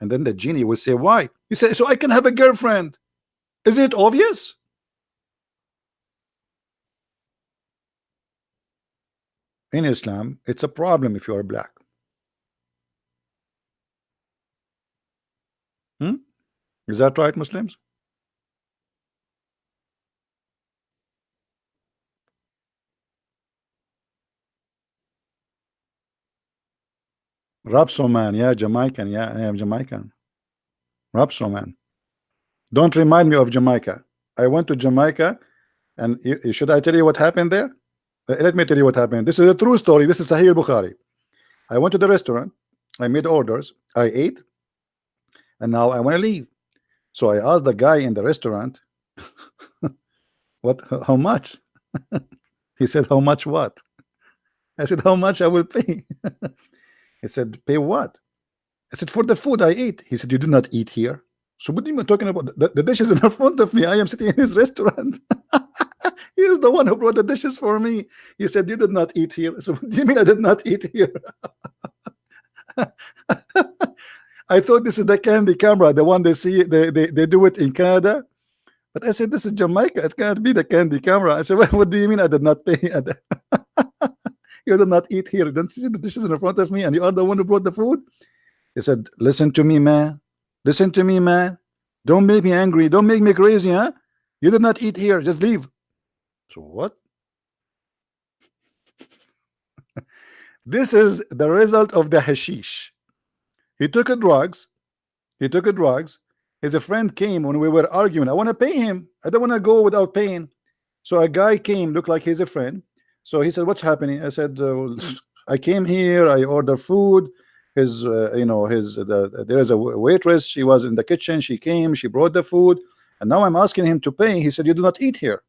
And then the genie will say, why? He said, so I can have a girlfriend. Isn't it obvious? In Islam, it's a problem if you are black. Is that right, Muslims? Rapso man, yeah, Jamaican, yeah, I am Jamaican. Rapso man. Don't remind me of Jamaica. I went to Jamaica, and should I tell you what happened there? Let me tell you what happened. This is a true story. This is Sahih Bukhari. I went to the restaurant. I made orders. I ate, and now I want to leave. So I asked the guy in the restaurant, how much? He said, how much what? I said, how much I will pay? He said, pay what? I said, for the food I ate. He said, you do not eat here. So what are you talking about? The dishes in front of me. I am sitting in his restaurant. He is the one who brought the dishes for me. He said, you did not eat here. So what do you mean I did not eat here? I thought this is the candy camera, the one they see, they do it in Canada. But I said, this is Jamaica. It can't be the candy camera. I said, what do you mean I did not pay? You did not eat here. Don't you see the dishes in front of me and you are the one who brought the food? He said, listen to me, man. Listen to me, man. Don't make me angry. Don't make me crazy, huh? You did not eat here. Just leave. So what? This is the result of the hashish. He took a drugs. He took a drugs. His friend came when we were arguing. I want to pay him. I don't want to go without paying. So a guy came, looked like he's a friend. So he said, what's happening? I said, I came here. I ordered food. His, there is a waitress. She was in the kitchen. She came. She brought the food. And now I'm asking him to pay. He said, you do not eat here.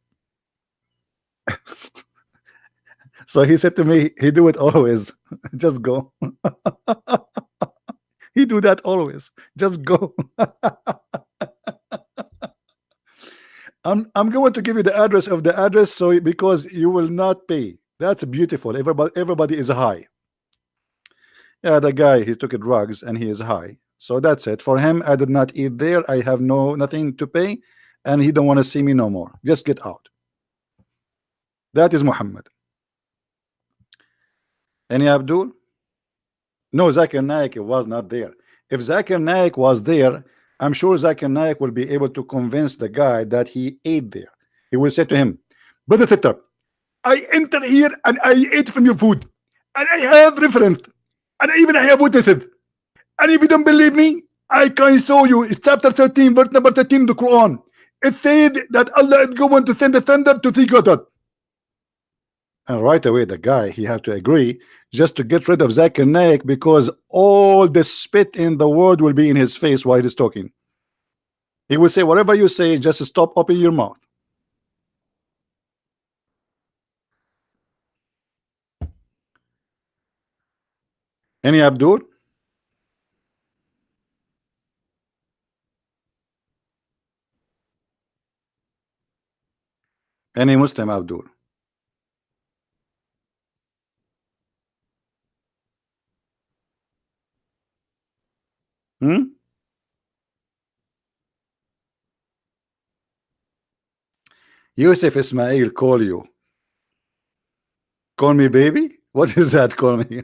So he said to me, he do it always. Just go. He do that always. Just go. I'm going to give you the address of the address, so because you will not pay. That's beautiful. Everybody is high. Yeah, the guy, he took drugs and he is high. So that's it. For him, I did not eat there. I have nothing to pay, and he don't want to see me no more. Just get out. That is Muhammad. Any Abdul? No, Zakir Naik was not there. If Zakir Naik was there, I'm sure Zakir Naik will be able to convince the guy that he ate there. He will say to him, Brother Sitter, I enter here and I ate from your food, and I have reference, and even I have witnesses. And if you don't believe me, I can show you. It's chapter 13, verse number 13 of the Quran. It said that Allah is going to send the thunder to see God. And right away, the guy, he have to agree just to get rid of Zakir Naik, because all the spit in the world will be in his face while he's talking. He will say, whatever you say, just stop, open your mouth. Any Abdul? Any Muslim Abdul? Hmm? Yusuf Ismail call you. Call me baby? What is that? Call me.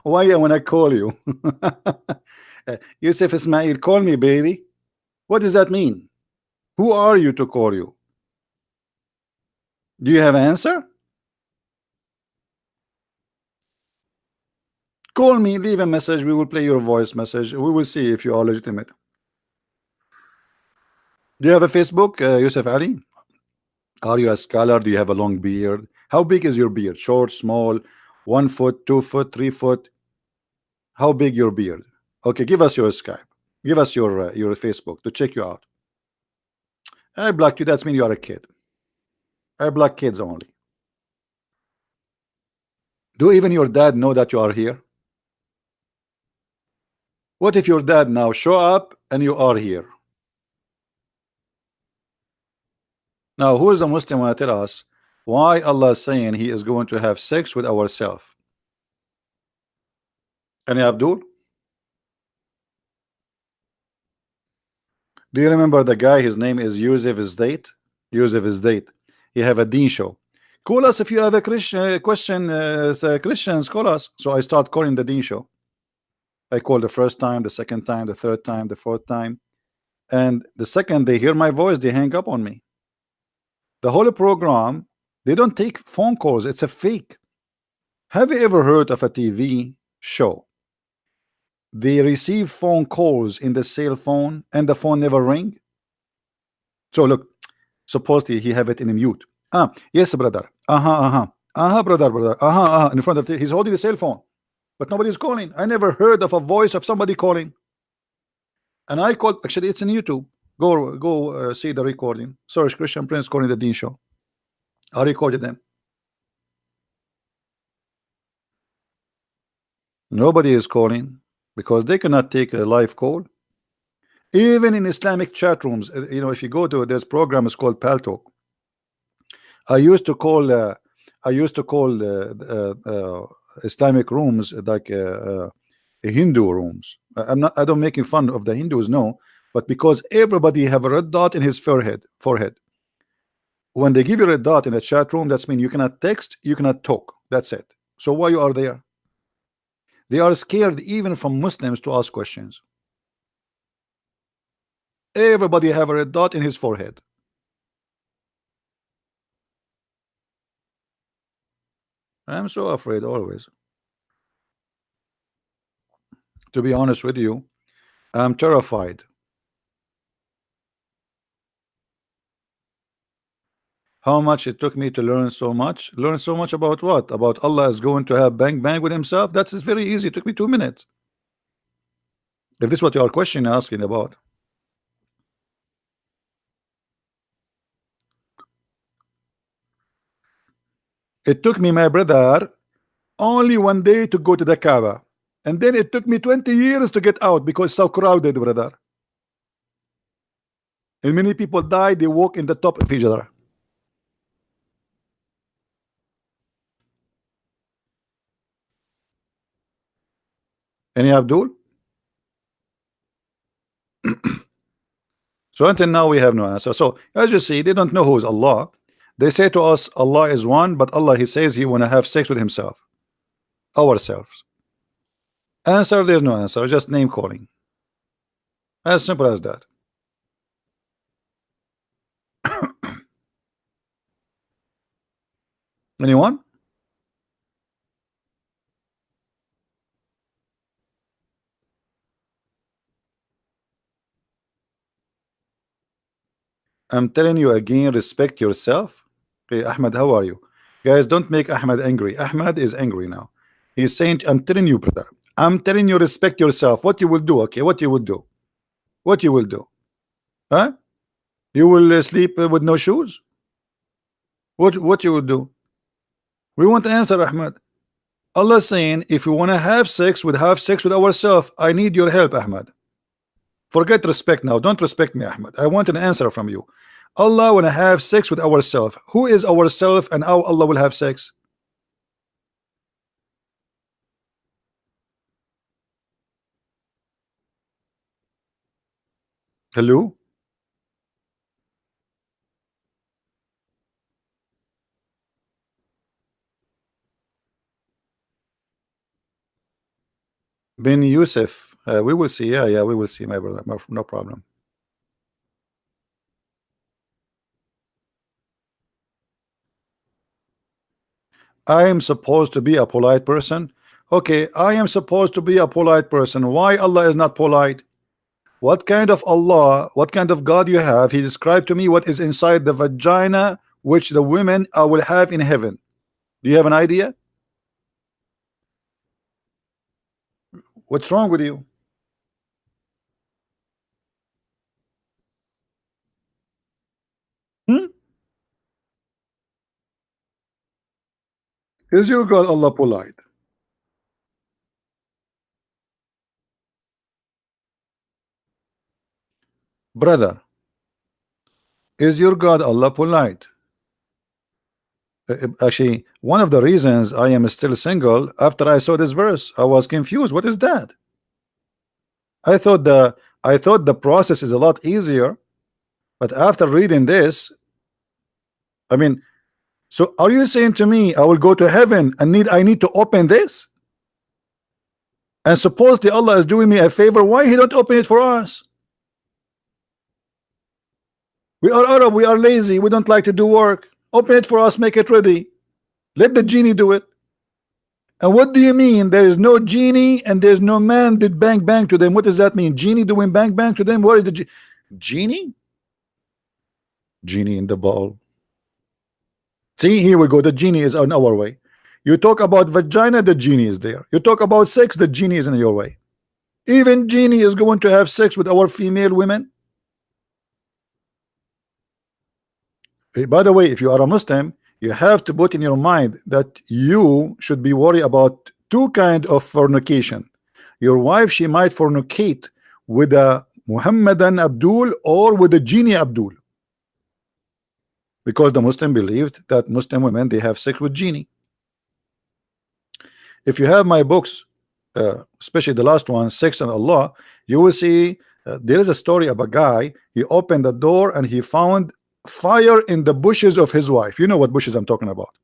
Why when I call you? Yusuf Ismail, call me baby. What does that mean? Who are you to call you? Do you have an answer? Call me, leave a message. We will play your voice message. We will see if you are legitimate. Do you have a Facebook, Yusuf Ali? Are you a scholar? Do you have a long beard? How big is your beard? Short, small, 1 foot, 2 foot, 3 foot? How big your beard? Okay, give us your Skype. Give us your Facebook to check you out. I blocked you. That's mean you are a kid. I block kids only. Do even your dad know that you are here? What if your dad now show up and you are here? Now, who is a Muslim want to tell us why Allah is saying He is going to have sex with ourselves? Any Abdul? Do you remember the guy? His name is Yusuf Isdate. Yusuf Isdate. He have a Deen show. Call us if you have a Christian question. Christians, call us. So I start calling the Deen show. I call the first time, the second time, the third time, the fourth time, and the second they hear my voice, they hang up on me. The whole program, they don't take phone calls. It's a fake. Have you ever heard of a TV show? They receive phone calls in the cell phone and the phone never ring. So look, supposedly he have it in a mute. Yes, brother. Brother. In front of he's holding the cell phone, but nobody's calling. I never heard of a voice of somebody calling. And I called. Actually, it's in YouTube. Go see the recording. Sorry, Christian Prince calling the Dean show. I recorded them. Nobody is calling because they cannot take a live call. Even in Islamic chat rooms, you know, if you go to this program, is called Paltalk. I used to call Islamic rooms like Hindu rooms. I don't making fun of the Hindus, no, but because everybody have a red dot in his forehead. When they give you a red dot in a chat room, that's mean you cannot text, you cannot talk. That's it. So why you are there? They are scared even from Muslims to ask questions. Everybody have a red dot in his forehead. I'm so afraid always. To be honest with you, I'm terrified. How much it took me to learn so much? Learn so much about what? About Allah is going to have bang bang with himself? That's very easy. It took me 2 minutes. If this is what you are questioning, asking about. It took me, my brother, only 1 day to go to the Kaaba. And then it took me 20 years to get out because it's so crowded, brother. And many people die, they walk in the top of each other. Any Abdul? So until now we have no answer. So as you see, they don't know who is Allah. They say to us, Allah is one, but Allah, He says He want to have sex with Himself, ourselves. Answer, there's no answer, just name calling. As simple as that. Anyone? I'm telling you again, respect yourself. Hey, Ahmed, how are you? Guys, don't make Ahmad angry. Ahmad is angry now. He's saying, I'm telling you, brother. I'm telling you, respect yourself. What you will do, okay? What you will do? What you will do? Huh? You will sleep with no shoes? What you will do? We want to answer, Ahmad. Allah saying, if you want to have sex, we'll have sex with ourselves. I need your help, Ahmad. Forget respect now. Don't respect me, Ahmad. I want an answer from you. Allah want to have sex with ourselves. Who is ourself and how Allah will have sex? Hello? Bin Yusuf. We will see. Yeah, we will see, my brother. No problem. I am supposed to be a polite person. Okay, I am supposed to be a polite person. Why Allah is not polite? What kind of Allah, what kind of God you have? He described to me what is inside the vagina, which the women will have in heaven. Do you have an idea? What's wrong with you? Hmm? Is your God Allah polite? Brother, is your God Allah polite? Actually, one of the reasons I am still single, after I saw this verse, I was confused. What is that? I thought the process is a lot easier, but after reading this, I mean, so are you saying to me I will go to heaven and I need to open this? And supposedly Allah is doing me a favor. Why He don't open it for us? We are Arab, we are lazy, we don't like to do work. Open it for us, make it ready. Let the genie do it. And what do you mean there is no genie and there's no man did bang bang to them? What does that mean? Genie doing bang bang to them? What is the genie? Genie in the ball. See, here we go. The genie is on our way. You talk about vagina, the genie is there. You talk about sex, the genie is in your way. Even genie is going to have sex with our female women. Hey, by the way, if you are a Muslim, you have to put in your mind that you should be worried about two kinds of fornication. Your wife, she might fornicate with a Muhammadan Abdul or with a genie Abdul, because the Muslim believed that Muslim women, they have sex with genie. If you have my books, especially the last one, Sex and Allah, you will see there is a story of a guy. He opened the door and he found fire in the bushes of his wife. You know what bushes I'm talking about.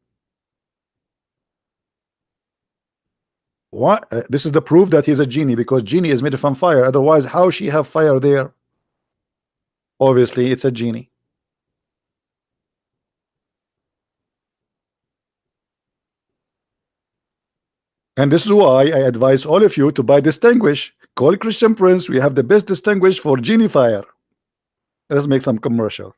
What? This is the proof that he's a genie, because genie is made from fire. Otherwise, how she have fire there? Obviously, it's a genie. And this is why I advise all of you to buy Distinguish. Call Christian Prince. We have the best Distinguish for genie fire. Let's make some commercial.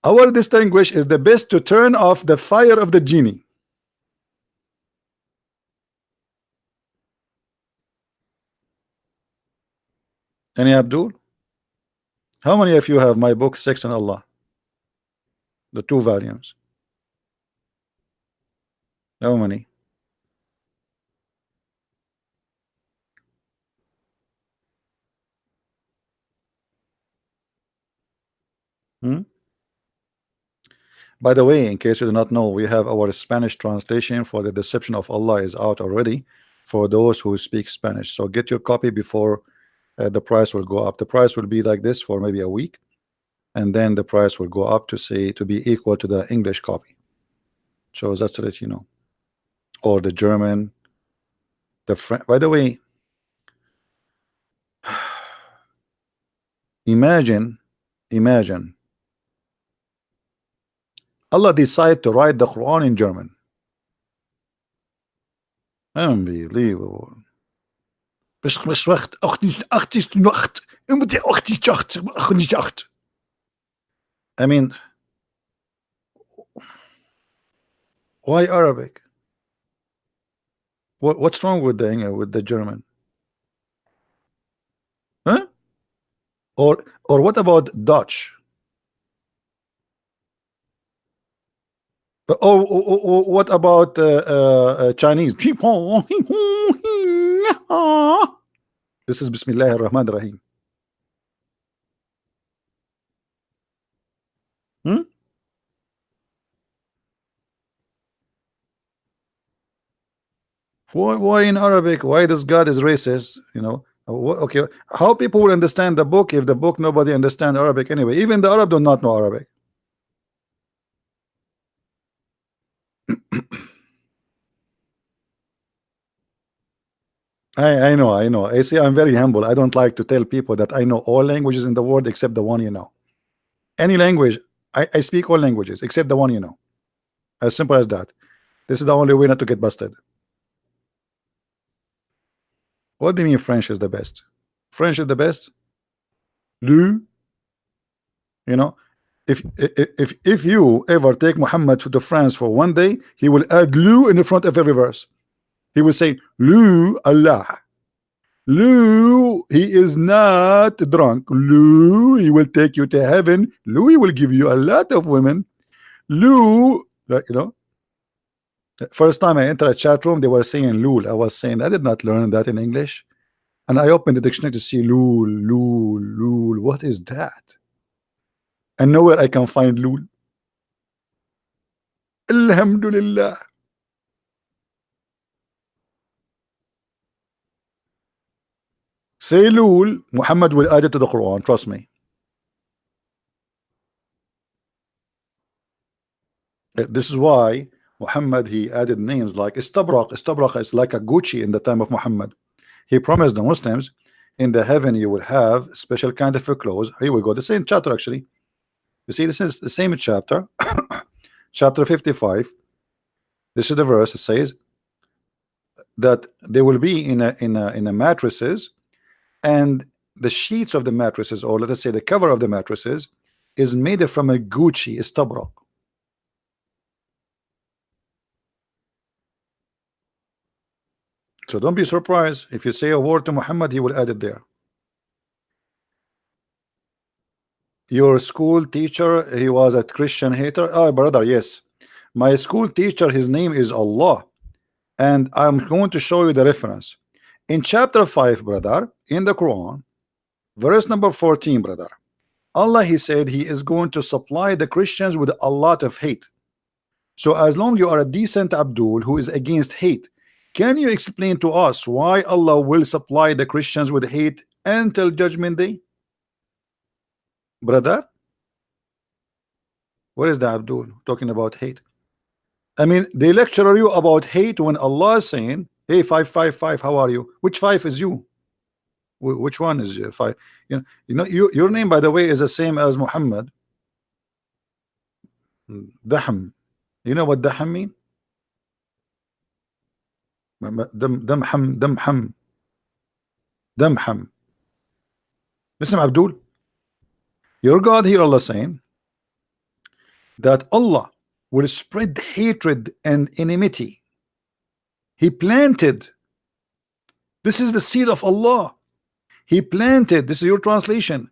Our Distinguish is the best to turn off the fire of the genie. Any Abdul? How many of you have my book Sex and Allah? The 2 volumes. How many? Hmm? By the way, in case you do not know, we have our Spanish translation for The Deception of Allah is out already for those who speak Spanish. So get your copy before the price will go up. The price will be like this for maybe a week, and then the price will go up to be equal to the English copy. So that's to let you know. Or the German, the French. By the way, imagine Allah decided to write the Quran in German. Unbelievable. I mean, Why Arabic? What's wrong with the German? Huh? Or what about Dutch? Or what about Chinese? This is Bismillah ar-Rahman ar-Rahim. Hmm? Why in Arabic? Why this God is racist? You know? Okay, how people will understand the book if the book nobody understand Arabic anyway? Even the Arab do not know Arabic. I know. I see. I'm very humble. I don't like to tell people that I know all languages in the world except the one you know. Any language, I speak all languages except the one you know. As simple as that. This is the only way not to get busted. What do you mean French is the best? French is the best? Lu, you know, if you ever take Muhammad to France for one day, he will add Lu in the front of every verse. He will say, Lu Allah. Lu, he is not drunk. Lu, he will take you to heaven. Lu, he will give you a lot of women. Lu, like, you know, first time I entered a chat room, they were saying Lul. I was saying, I did not learn that in English. And I opened the dictionary to see Lul, Lul, Lul. What is that? And nowhere I can find Lul. Alhamdulillah. Say Lul, Muhammad will add it to the Quran, trust me. This is why Muhammad, he added names like Istabraq. Istabraq is like a Gucci in the time of Muhammad. He promised the Muslims, in the heaven you will have special kind of clothes. Here we go, the same chapter actually. You see, this is the same chapter, chapter 55. This is the verse. It says that they will be in a mattresses, and the sheets of the mattresses, or let us say the cover of the mattresses, is made from a Gucci Istabraq. So don't be surprised if you say a word to Muhammad, he will add it there. Your school teacher, he was a Christian hater. Oh, brother, yes. My school teacher, his name is Allah. And I'm going to show you the reference. In chapter 5, brother, in the Quran, verse number 14, brother, Allah, he said he is going to supply the Christians with a lot of hate. So as long you are a decent Abdul who is against hate, can you explain to us why Allah will supply the Christians with hate until judgment day? Brother, where is the Abdul talking about hate? I mean, they lecture you about hate when Allah is saying, hey, 555, how are you? Which five is you? Which one is five? Your name, by the way, is the same as Muhammad. Dahm. You know what Dahm mean? Damham. Listen, Abdul. Your God here, Allah saying that Allah will spread hatred and enmity. He planted. This is the seed of Allah. He planted, this is your translation,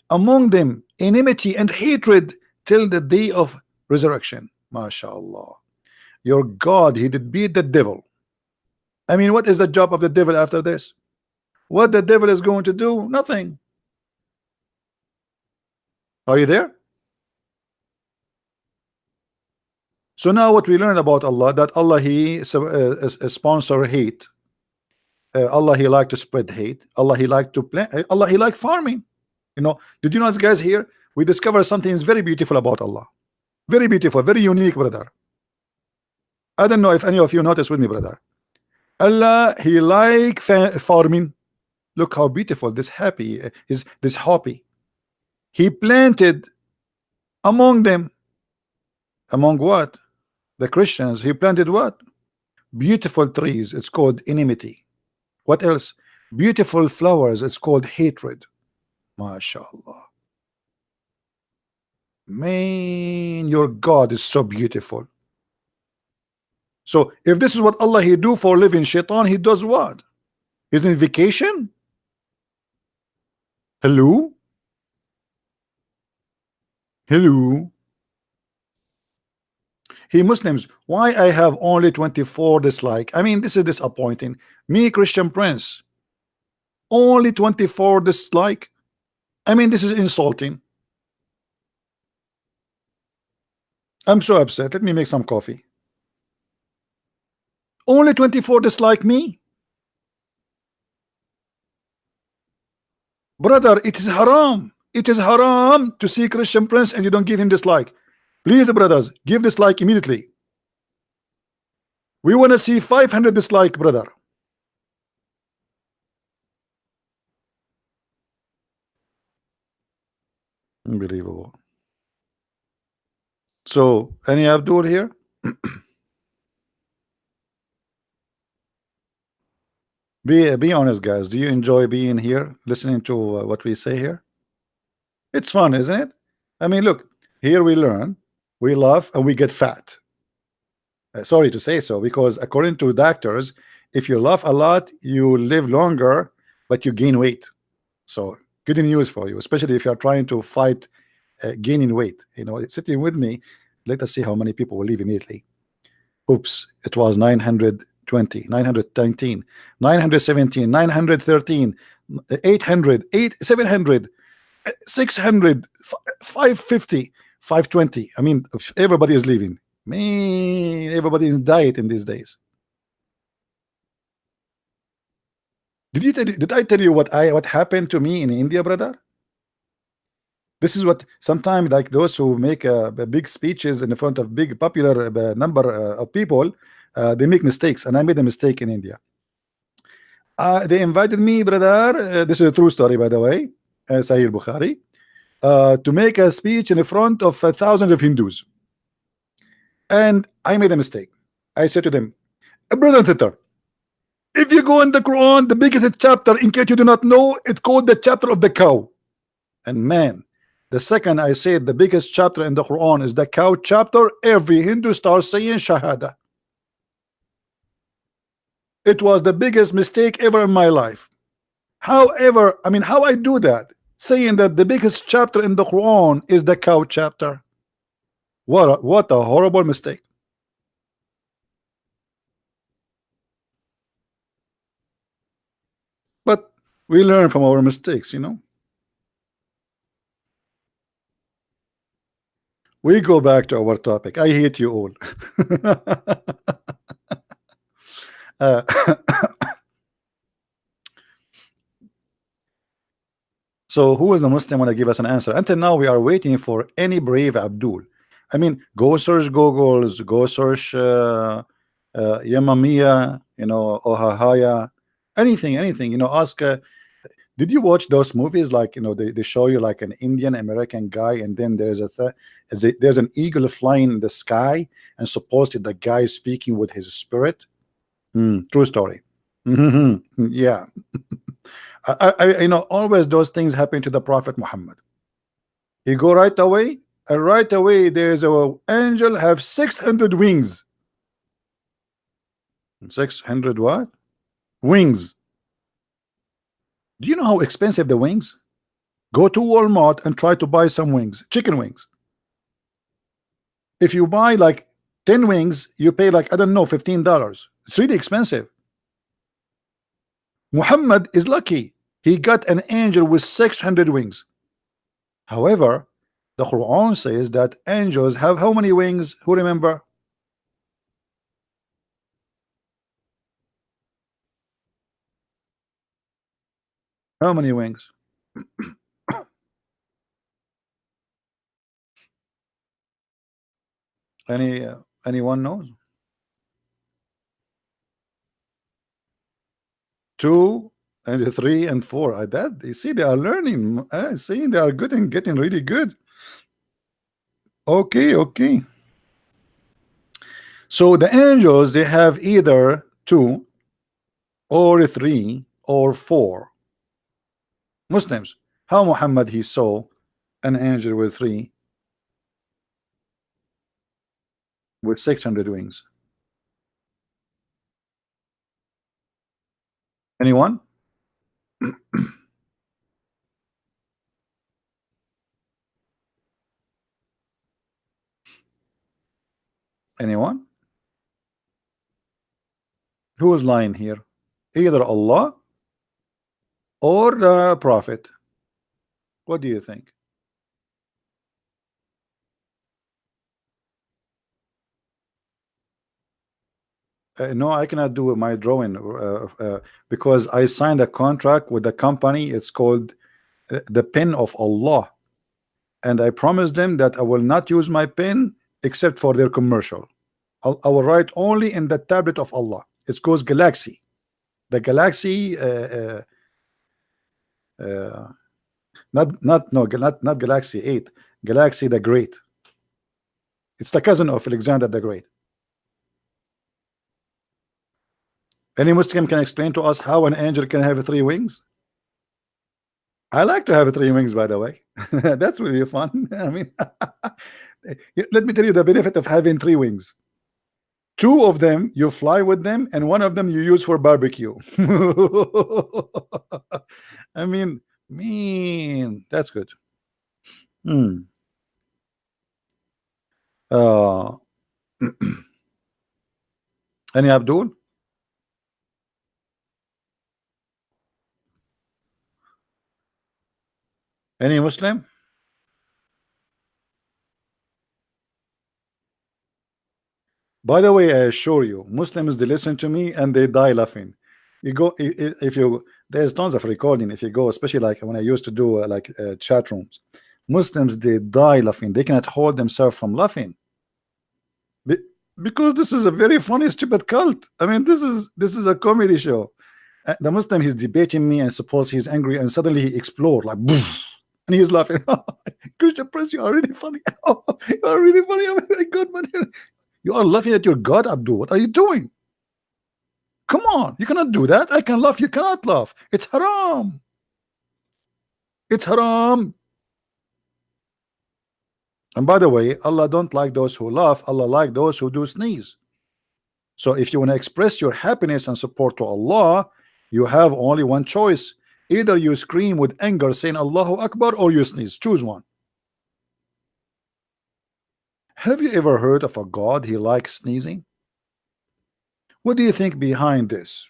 among them enmity and hatred till the day of resurrection. MashaAllah. Your God, he did beat the devil. I mean, what is the job of the devil after this? What the devil is going to do? Nothing. Are you there? So now what we learned about Allah, that Allah, he sponsor hate. Allah, he like to spread hate. Allah, he like to plant. Allah, he like farming. You know, did you know, guys, here we discover something is very beautiful about Allah. Very beautiful, very unique, brother. I don't know if any of you notice with me, brother. Allah, he like farming. Look how beautiful this happy is, this hoppy. He planted among them. Among what? The Christians. He planted what? Beautiful trees. It's called enmity. What else? Beautiful flowers. It's called hatred. MashaAllah. Man, your God is so beautiful. So if this is what Allah he do for living, shaitan he does what? He's in vacation. Hello, hello. He Muslims, why I have only 24 dislike? I mean, this is disappointing. Me, Christian Prince, only 24 dislike. I mean, this is insulting. I'm so upset. Let me make some coffee. Only 24 dislike me. Brother, it is haram. It is haram to see Christian Prince and you don't give him dislike. Please, brothers, give dislike immediately. We want to see 500 dislike, brother. Unbelievable. So, any Abdul here? Be honest, guys. Do you enjoy being here, listening to what we say here? It's fun, isn't it? I mean, look, here we learn, we laugh, and we get fat. Sorry to say so, because according to doctors, if you laugh a lot, you live longer, but you gain weight. So, good news for you, especially if you are trying to fight gaining weight. You know, sitting with me, let us see how many people will leave immediately. Oops, it was 920, 919, 917, 913, 800, 700, 600, 550, 520. I mean, everybody is leaving. Man, everybody is dieting these days. Did I tell you what happened to me in India, brother? This is what sometimes, like those who make big speeches in front of big popular number of people, they make mistakes, and I made a mistake in India. They invited me, brother. This is a true story, by the way, Sahih Bukhari, to make a speech in front of thousands of Hindus, and I made a mistake. I said to them, brother and sister, if you go in the Quran, the biggest chapter, in case you do not know, it's called the chapter of the cow. And man, the second I said the biggest chapter in the Quran is the cow chapter, every Hindu starts saying Shahada. It was the biggest mistake ever in my life. However, I mean, how I do that? Saying that the biggest chapter in the Quran is the cow chapter. What a horrible mistake. But we learn from our mistakes, you know. We go back to our topic. I hate you all. uh, So who is a Muslim want to give us an answer? Until now, we are waiting for any brave Abdul. I mean, go search Google's, go search Yamamiya, you know, Ohahaya, anything, you know, ask. Did you watch those movies? Like, you know, they show you like an Indian American guy, and then there's there's an eagle flying in the sky, and supposedly the guy is speaking with his spirit. True story. Yeah. You know, always those things happen to the Prophet Muhammad. He go right away, and right away there's a angel have 600 wings. 600 what? Wings. Do you know how expensive the wings? Go to Walmart and try to buy some wings, chicken wings. If you buy like 10 wings, you pay like, I don't know, $15. It's really expensive. Muhammad is lucky. He got an angel with 600 wings. However, the Quran says that angels have how many wings? Who remember? How many wings? Anyone knows? 2 and 3 and 4. That you see, they are learning. See, they are good and getting really good. Okay. So the angels, they have either 2 or 3 or 4. Muslims, how Muhammad he saw an angel with 3 with 600 wings? Anyone? Anyone? Who is lying here? Either Allah or the Prophet. What do you think? No, I cannot do my drawing because I signed a contract with the company. It's called the pen of Allah, and I promised them that I will not use my pen except for their commercial. I will write only in the tablet of Allah. It's called Galaxy. The Galaxy, uh, not Galaxy 8, Galaxy the Great. It's the cousin of Alexander the Great. Any Muslim can explain to us how an angel can have three wings? I like to have three wings, by the way. That's really fun. I mean, let me tell you the benefit of having three wings. Two of them you fly with them, and one of them you use for barbecue. I mean, that's good. Hmm. Uh, any Abdul? Any Muslim? By the way, I assure you, Muslims they listen to me and they die laughing. You go if you there's tons of recording. If you go, especially like when I used to do chat rooms, Muslims they die laughing. They cannot hold themselves from laughing. Be- because this is a very funny stupid cult. I mean, this is a comedy show. The Muslim he's debating me and suppose he's angry and suddenly he explode like boom, and he's laughing. Christian Prince, you are really funny. You are really funny. Oh my God, man. You are laughing at your God, Abdul. What are you doing? Come on, you cannot do that. I can laugh, you cannot laugh. It's haram. It's haram. And by the way, Allah don't like those who laugh. Allah like those who do sneeze. So if you want to express your happiness and support to Allah, you have only one choice. Either you scream with anger saying Allahu Akbar, or you sneeze. Choose one. Have you ever heard of a God he likes sneezing? What do you think behind this?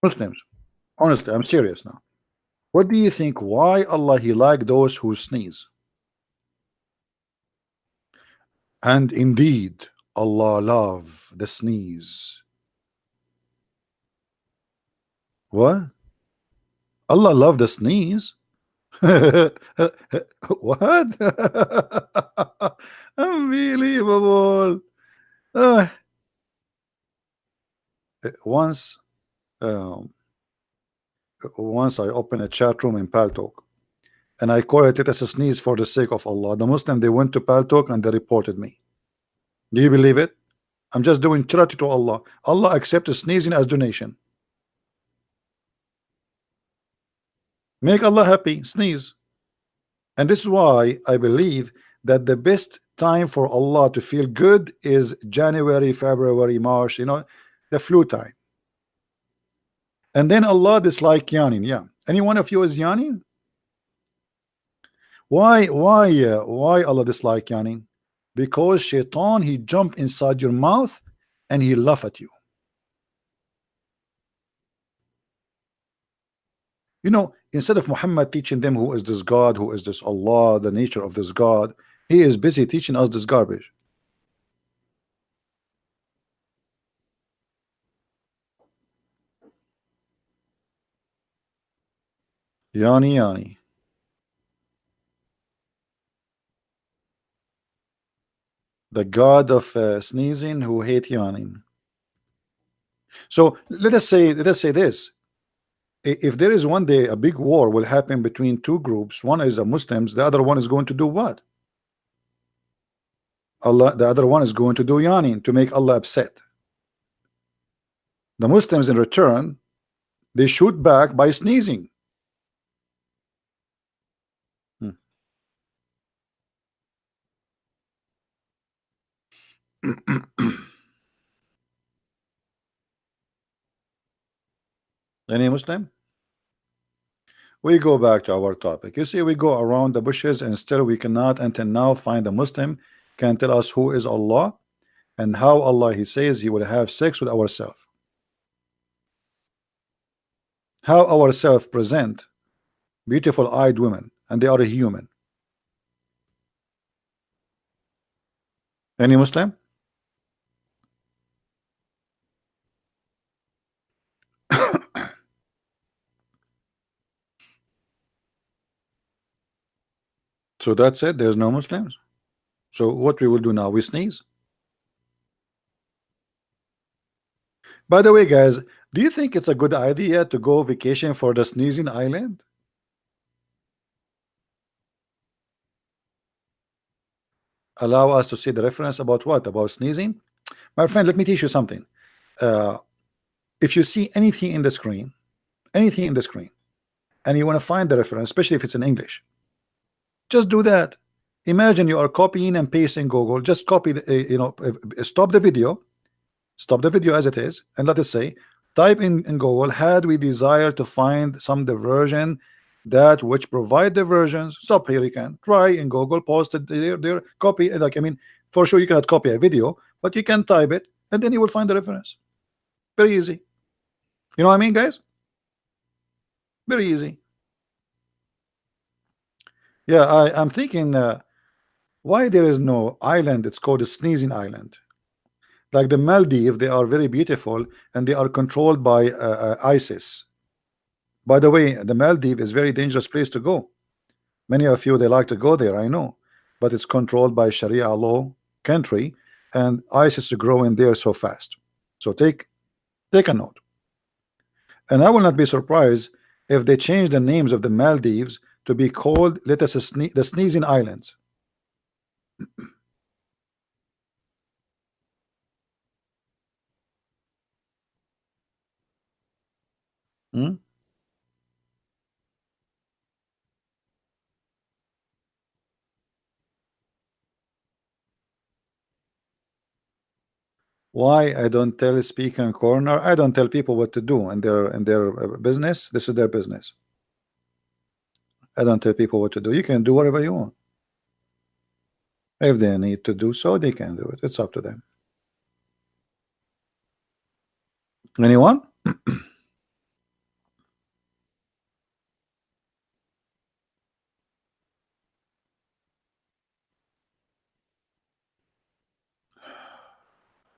Muslims, honestly, I'm serious now. What do you think why Allah he like those who sneeze? And indeed, Allah love the sneeze. What? Allah love the sneeze? What? Unbelievable. Uh, once, um, once I opened a chat room in Paltalk, and I called it as a sneeze for the sake of Allah. The Muslim they went to Paltalk and they reported me. Do you believe it? I'm just doing charity to Allah. Allah accepts sneezing as donation. Make Allah happy, sneeze. And this is why I believe that the best time for Allah to feel good is January, February, March, the flu time. And then Allah dislike yawning. Yeah. Any one of you is yawning? Why Allah dislike yawning? Because shaitan he jump inside your mouth and he laugh at you. Instead of Muhammad teaching them who is this God, who is this Allah, the nature of this God, he is busy teaching us this garbage. Yani Yani, the God of sneezing who hate yawning. So let us say this. If there is one day a big war will happen between two groups, one is the Muslims, the other one is going to do what? Allah, the other one is going to do yawning to make Allah upset. The Muslims in return, they shoot back by sneezing. Hmm. Any Muslim? We go back to our topic. You see, we go around the bushes and still we cannot until now find a Muslim can tell us who is Allah and how Allah he says he will have sex with ourselves. How ourselves present beautiful eyed women and they are a human. Any Muslim? So that's it. There's no Muslims. So what we will do now? We sneeze. By the way, guys, do you think it's a good idea to go vacation for the sneezing island? Allow us to see the reference about what? About sneezing? My friend, let me teach you something. Uh, if you see anything in the screen, and you want to find the reference, especially if it's in English, just do that. Imagine you are copying and pasting Google. Just copy the, stop the video as it is, and let us say, type in Google, had we desire to find some diversion that which provide diversions. Stop here. You can try in Google, post it there, copy. Like, I mean, for sure you cannot copy a video, but you can type it, and then you will find the reference. Very easy. You know what I mean, guys? Very easy. Yeah, I'm thinking why there is no island. It's called a sneezing island. Like the Maldives, they are very beautiful and they are controlled by ISIS. By the way, the Maldives is very dangerous place to go. Many of you they like to go there, I know, but it's controlled by Sharia law country, and ISIS is growing there so fast. So take a note. And I will not be surprised if they change the names of the Maldives to be called, let us the Sneezing Islands. Hmm? Why I don't tell speak in corner? I don't tell people what to do in their business. This is their business. I don't tell people what to do. You can do whatever you want. If they need to do so, they can do it. It's up to them. Anyone?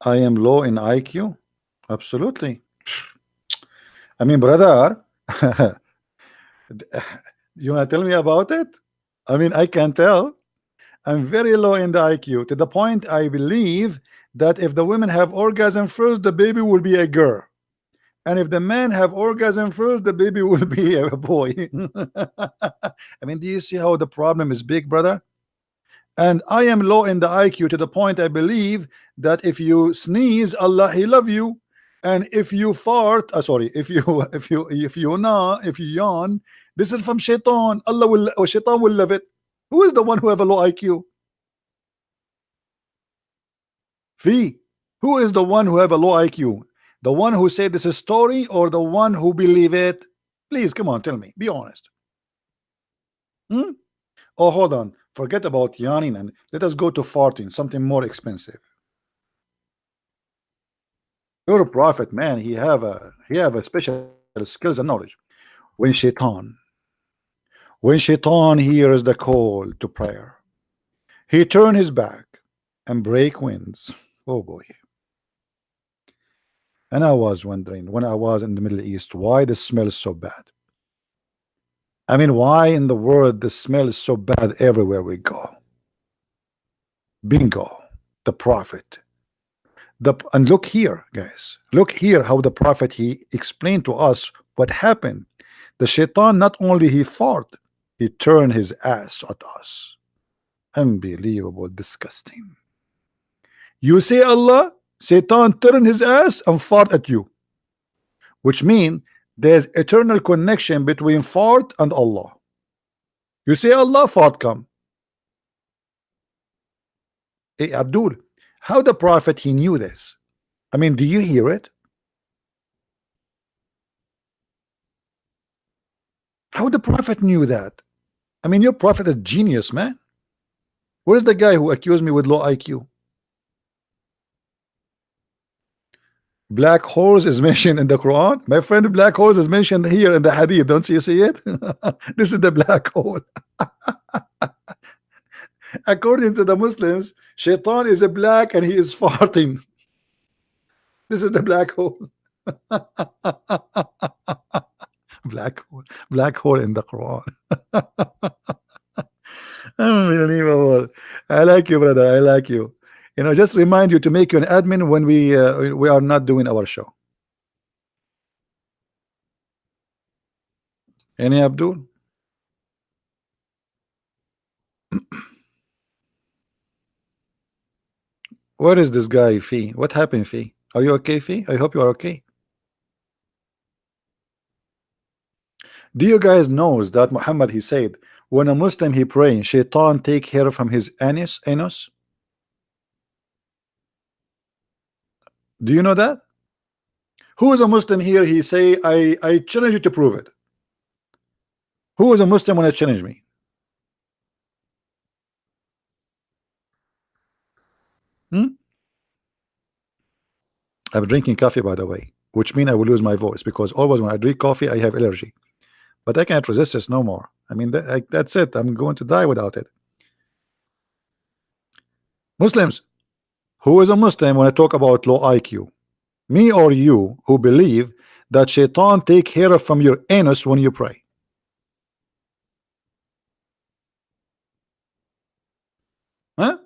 I am low in IQ. Absolutely. I mean, brother, you want to tell me about it? I mean, I can tell. I'm very low in the IQ to the point I believe that if the women have orgasm first, the baby will be a girl. And if the men have orgasm first, the baby will be a boy. I mean, do you see how the problem is big, brother? And I am low in the IQ to the point I believe that if you sneeze, Allah He love you, and if you fart, sorry, if you if you yawn, this is from Shaitan. Allah will, or Shaitan will love it. Who is the one who have a low IQ? Fee. Who is the one who have a low IQ? The one who said this is story, or the one who believe it? Please come on, tell me. Be honest. Hmm? Oh, hold on. Forget about yawning and let us go to farting, something more expensive. Your prophet, man, he have a special skills and knowledge. When shaitan, when shaitan hears the call to prayer, he turn his back and break winds. Oh boy. And I was wondering when I was in the Middle East, why the smell is so bad. I mean, why in the world the smell is so bad everywhere we go? Bingo, the prophet. And look here, guys. Look here how the prophet he explained to us what happened. The shaitan not only he fought, he turned his ass at us. Unbelievable, disgusting. You say Allah, Satan turn his ass and fart at you, which means there's eternal connection between fart and Allah. You say Allah, fart come. Hey, Abdul, how the prophet he knew this? I mean, do you hear it? How the prophet knew that? I mean, your prophet is genius, man. Where's the guy who accused me with low IQ? Black holes is mentioned in the Quran. My friend, black holes is mentioned here in the Hadith. Don't you see it? This is the black hole. According to the Muslims, Shaitan is a black and he is farting. This is the black hole. Black hole in the Quran. Unbelievable. I like you, brother. I like you. You know, just remind you to make you an admin when we are not doing our show. Any Abdul? Where is this guy, Fee? What happened, Fee? Are you okay, Fee? I hope you are okay. Do you guys knows that Muhammad he said when a Muslim he praying, Shaitan take hair from his anus? Do you know that? Who is a Muslim here? He say, I challenge you to prove it. Who is a Muslim when I challenge me? I'm drinking coffee, by the way, which means I will lose my voice because always when I drink coffee, I have allergy. But I can't resist this no more. I mean, that's it. I'm going to die without it. Muslims, who is a Muslim when I talk about low IQ? Me or you who believe that Shaitan take hair from your anus when you pray? Huh?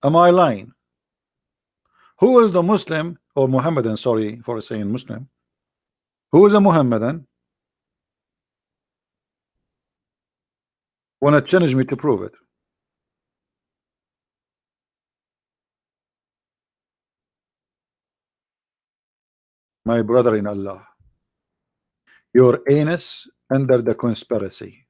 Am I lying? Who is the Muslim or Muhammadan? Sorry for saying Muslim. Who is a Muhammadan? Want to challenge me to prove it? My brother in Allah, your anus under the conspiracy.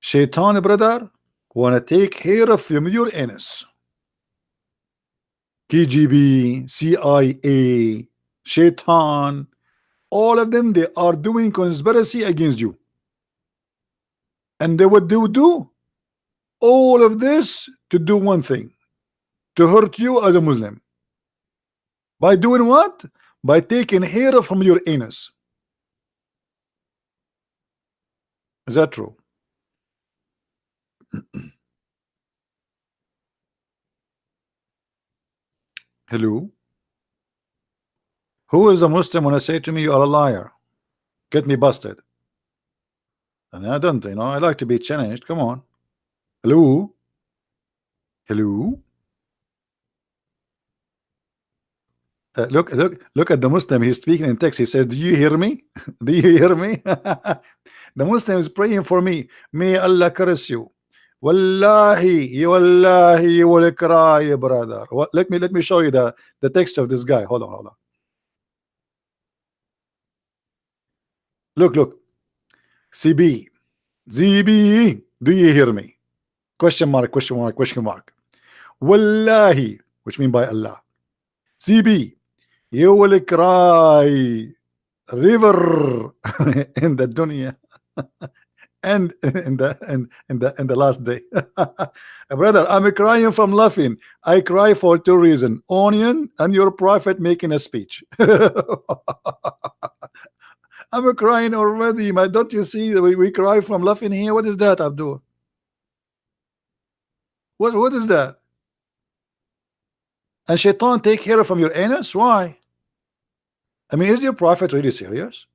Shaitan, brother, want to take hair from your anus. KGB, CIA, Shaitan, all of them, they are doing conspiracy against you. And they would do all of this to do one thing, to hurt you as a Muslim. By doing what? By taking hair from your anus. Is that true? Hello? Who is a Muslim when I say to me you are a liar? Get me busted. And I don't, you know, I like to be challenged. Come on. Hello? Hello? Look at the Muslim. He's speaking in text. He says, do you hear me? Do you hear me? The Muslim is praying for me. May Allah curse you. Wallahi, you will cry, brother. What? Let me show you the text of this guy. Hold on. Look. CB, ZB, do you hear me? Question mark. Wallahi, which mean by Allah. CB, you will cry river in the dunya and in the last day. Brother, I'm crying from laughing. I cry for two reasons: onion and your prophet making a speech. I'm crying already, man. Don't you see we cry from laughing here? What is that, Abdul? What is that? And Shaitan take hair from your anus? Why? I mean, is your prophet really serious?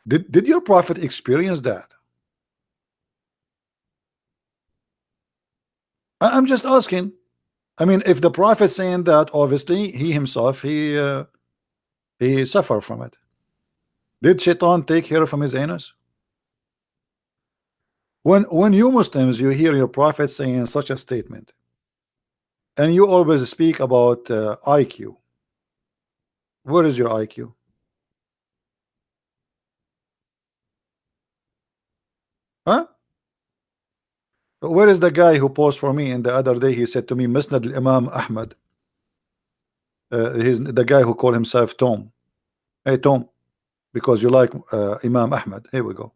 Did your prophet experience that? I'm just asking. I mean, if the prophet saying that, obviously he himself he suffered from it. Did Shaitan take hair from his anus? When you Muslims you hear your prophet saying such a statement, and you always speak about IQ, where is your IQ? Huh? Where is the guy who posed for me? And the other day he said to me, Musnad al-Imam Ahmad. He's the guy who called himself Tom. Hey Tom, because you like Imam Ahmad. Here we go.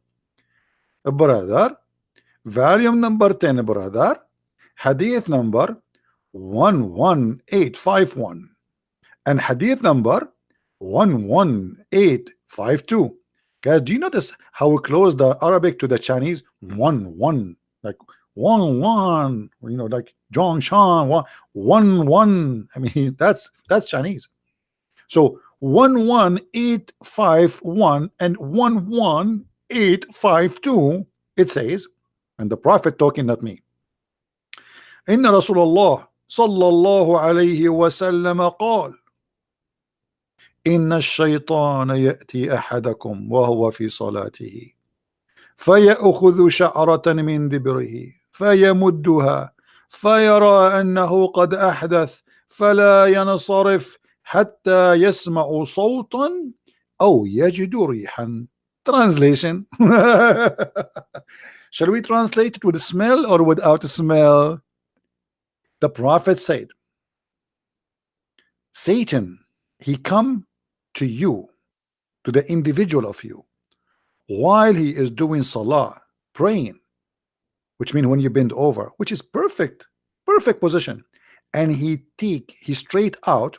Brother, volume number 10, brother. Hadith number 11851 and hadith number 11852. Guys, do you notice how we close the Arabic to the Chinese? One, like one, you know, like John Shan, one. I mean, that's Chinese. So 11851 and 11852, it says, and the Prophet talking, not me. Inna Rasulullah sallallahu alayhi wa sallam قال إن الشيطان يأتي أحدكم وهو في صلاته فيأخذ شعرة من دبره فيمدها فيرى أنه قد أحدث فلا ينصرف حتى يسمع صوتا أو يجد ريحا. Translation. Shall we translate it with smell or without smell? The Prophet said, Satan, he come to you, to the individual of you, while he is doing salah, praying, which means when you bend over, which is perfect position, and he straight out,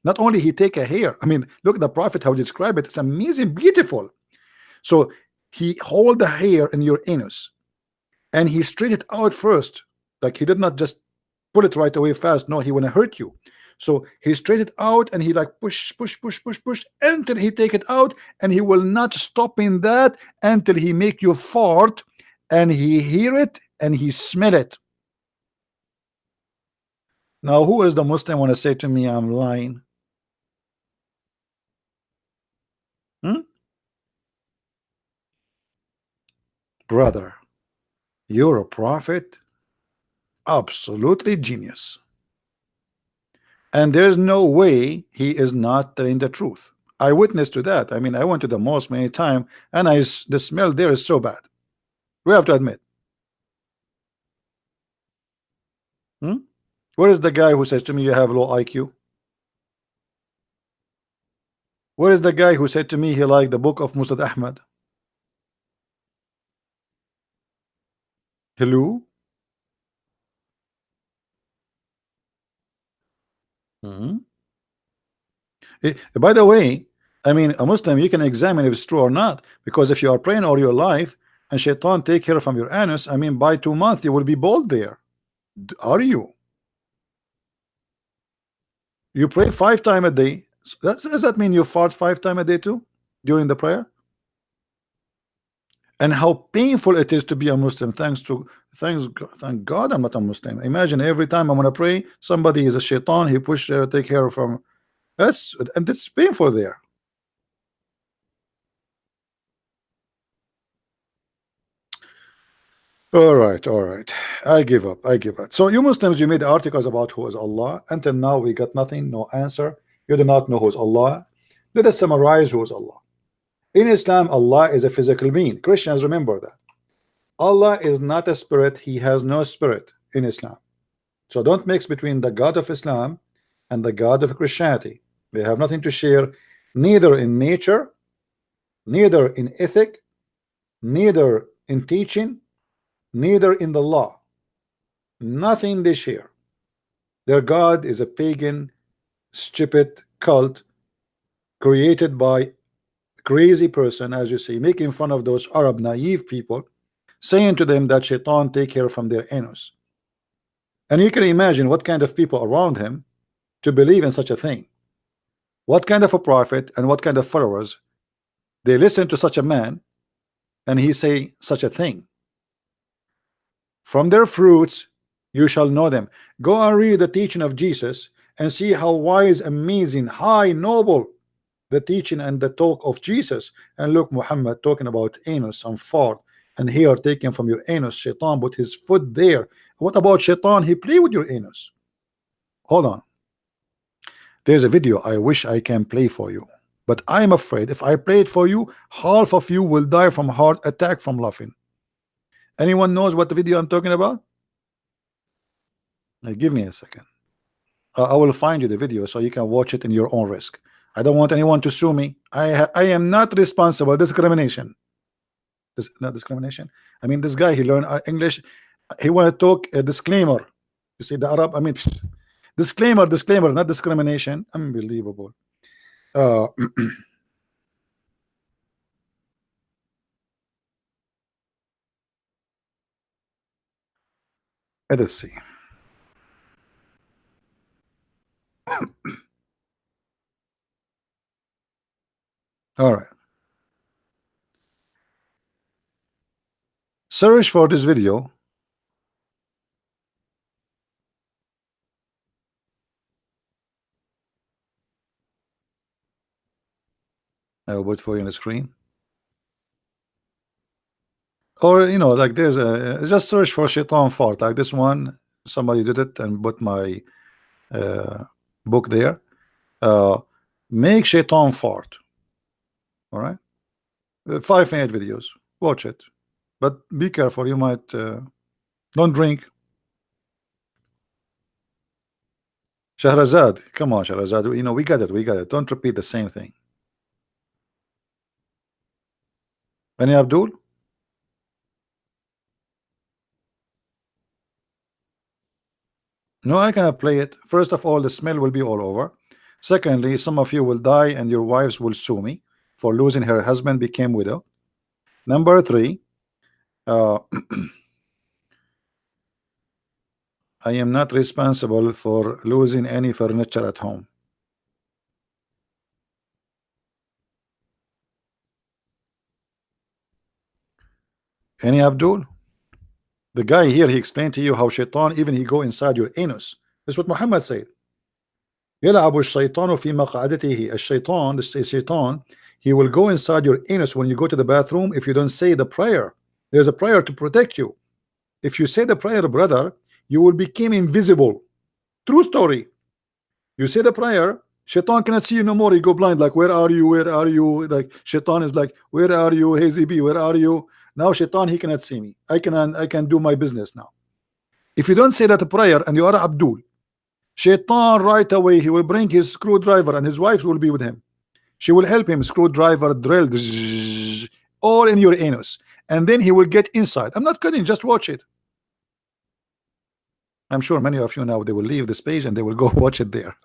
not only he take a hair, I mean, look at the Prophet how he describe it, it's amazing, beautiful. So he hold the hair in your anus and he straight it out first, like he did not just pull it right away fast, no, he wanna hurt you. So he straight it out and he like push until he take it out, and he will not stop in that until he make you fart and he hear it and he smell it. Now who is the Muslim want to say to me I'm lying? Brother, you're a prophet, absolutely genius, and there's no way he is not telling the truth. I witness to that. I mean, I went to the mosque many times and the smell there is so bad, we have to admit. Where is the guy who says to me you have low IQ? Where is the guy who said to me he liked the book of Musnad Ahmad? Hello? By the way, I mean, a Muslim, you can examine if it's true or not, because if you are praying all your life and shaitan take care from your anus, I mean, by 2 months you will be bald there. Are you? You pray 5 times a day. So does that mean you fart 5 times a day too during the prayer? And how painful it is to be a Muslim. Thank God I'm not a Muslim. Imagine every time I'm gonna pray, somebody is a shaitan. He push take care from. And it's painful there. All right. I give up. So you Muslims, you made articles about who is Allah. Until now, we got nothing, no answer. You do not know who is Allah. Let us summarize who is Allah. In Islam, Allah is a physical being. Christians, remember that. Allah is not a spirit. He has no spirit in Islam. So don't mix between the God of Islam and the God of Christianity. They have nothing to share, neither in nature, neither in ethic, neither in teaching, neither in the law. Nothing they share. Their God is a pagan, stupid cult created by crazy person, as you see, making fun of those Arab naive people, saying to them that shaitan take care from their anus. And you can imagine what kind of people around him to believe in such a thing. What kind of a prophet and what kind of followers they listen to such a man and he say such a thing. From their fruits you shall know them. Go and read the teaching of Jesus and see how wise, amazing, high, noble the teaching and the talk of Jesus. And look, Muhammad talking about anus and fart, and here taken from your anus. Shaitan put his foot there. What about shaitan? He play with your anus. Hold on. There's a video I wish I can play for you, but I'm afraid if I play it for you, half of you will die from heart attack from laughing. Anyone knows what the video I'm talking about? Now, give me a second. I will find you the video so you can watch it in your own risk. I don't want anyone to sue me. I am not responsible. Discrimination. This not discrimination. I mean, this guy, he learned English. He want to talk a disclaimer. You see the Arab. I mean, disclaimer, disclaimer, not discrimination. Unbelievable. Uh, let us see. All right. Search for this video. I will put for you on the screen. Or like there's a just search for shaitan fart like this one. Somebody did it and put my uh, book there. Uh, make shaitan fart. All right. 5 minute videos. Watch it, but be careful. You might don't drink. Shahrazad, come on, Shahrazad. We got it. We got it. Don't repeat the same thing. Any Abdul? No, I cannot play it. First of all, the smell will be all over. Secondly, some of you will die and your wives will sue me for losing her husband became widow. Number three, uh, I am not responsible for losing any furniture at home. Any Abdul? The guy here, he explained to you how shaitan, even he go inside your anus. That's what Muhammad said. يلعب الشيطان في مقعدته. الشيطان, the shaitan, he will go inside your anus when you go to the bathroom if you don't say the prayer. There's a prayer to protect you. If you say the prayer, brother, you will become invisible. True story. You say the prayer, shaitan cannot see you no more. You go blind, like, where are you? Where are you? Like, shaitan is like, where are you? Hazy B, where are you? Now shaitan, he cannot see me. I can do my business now. If you don't say that prayer and you are Abdul, shaitan right away, he will bring his screwdriver and his wife will be with him. She will help him, screwdriver, drill, all in your anus. And then he will get inside. I'm not kidding, just watch it. I'm sure many of you now, they will leave this page and they will go watch it there.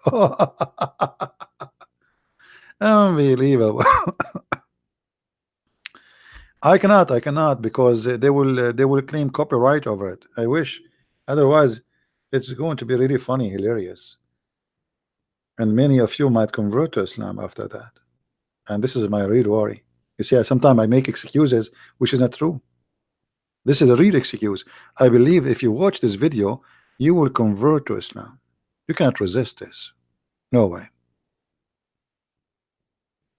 Unbelievable. I cannot because they will claim copyright over it. I wish. Otherwise, it's going to be really funny, hilarious. And many of you might convert to Islam after that. And this is my real worry. You see, sometimes I make excuses, which is not true. This is a real excuse. I believe if you watch this video, you will convert to Islam. You cannot resist this. No way.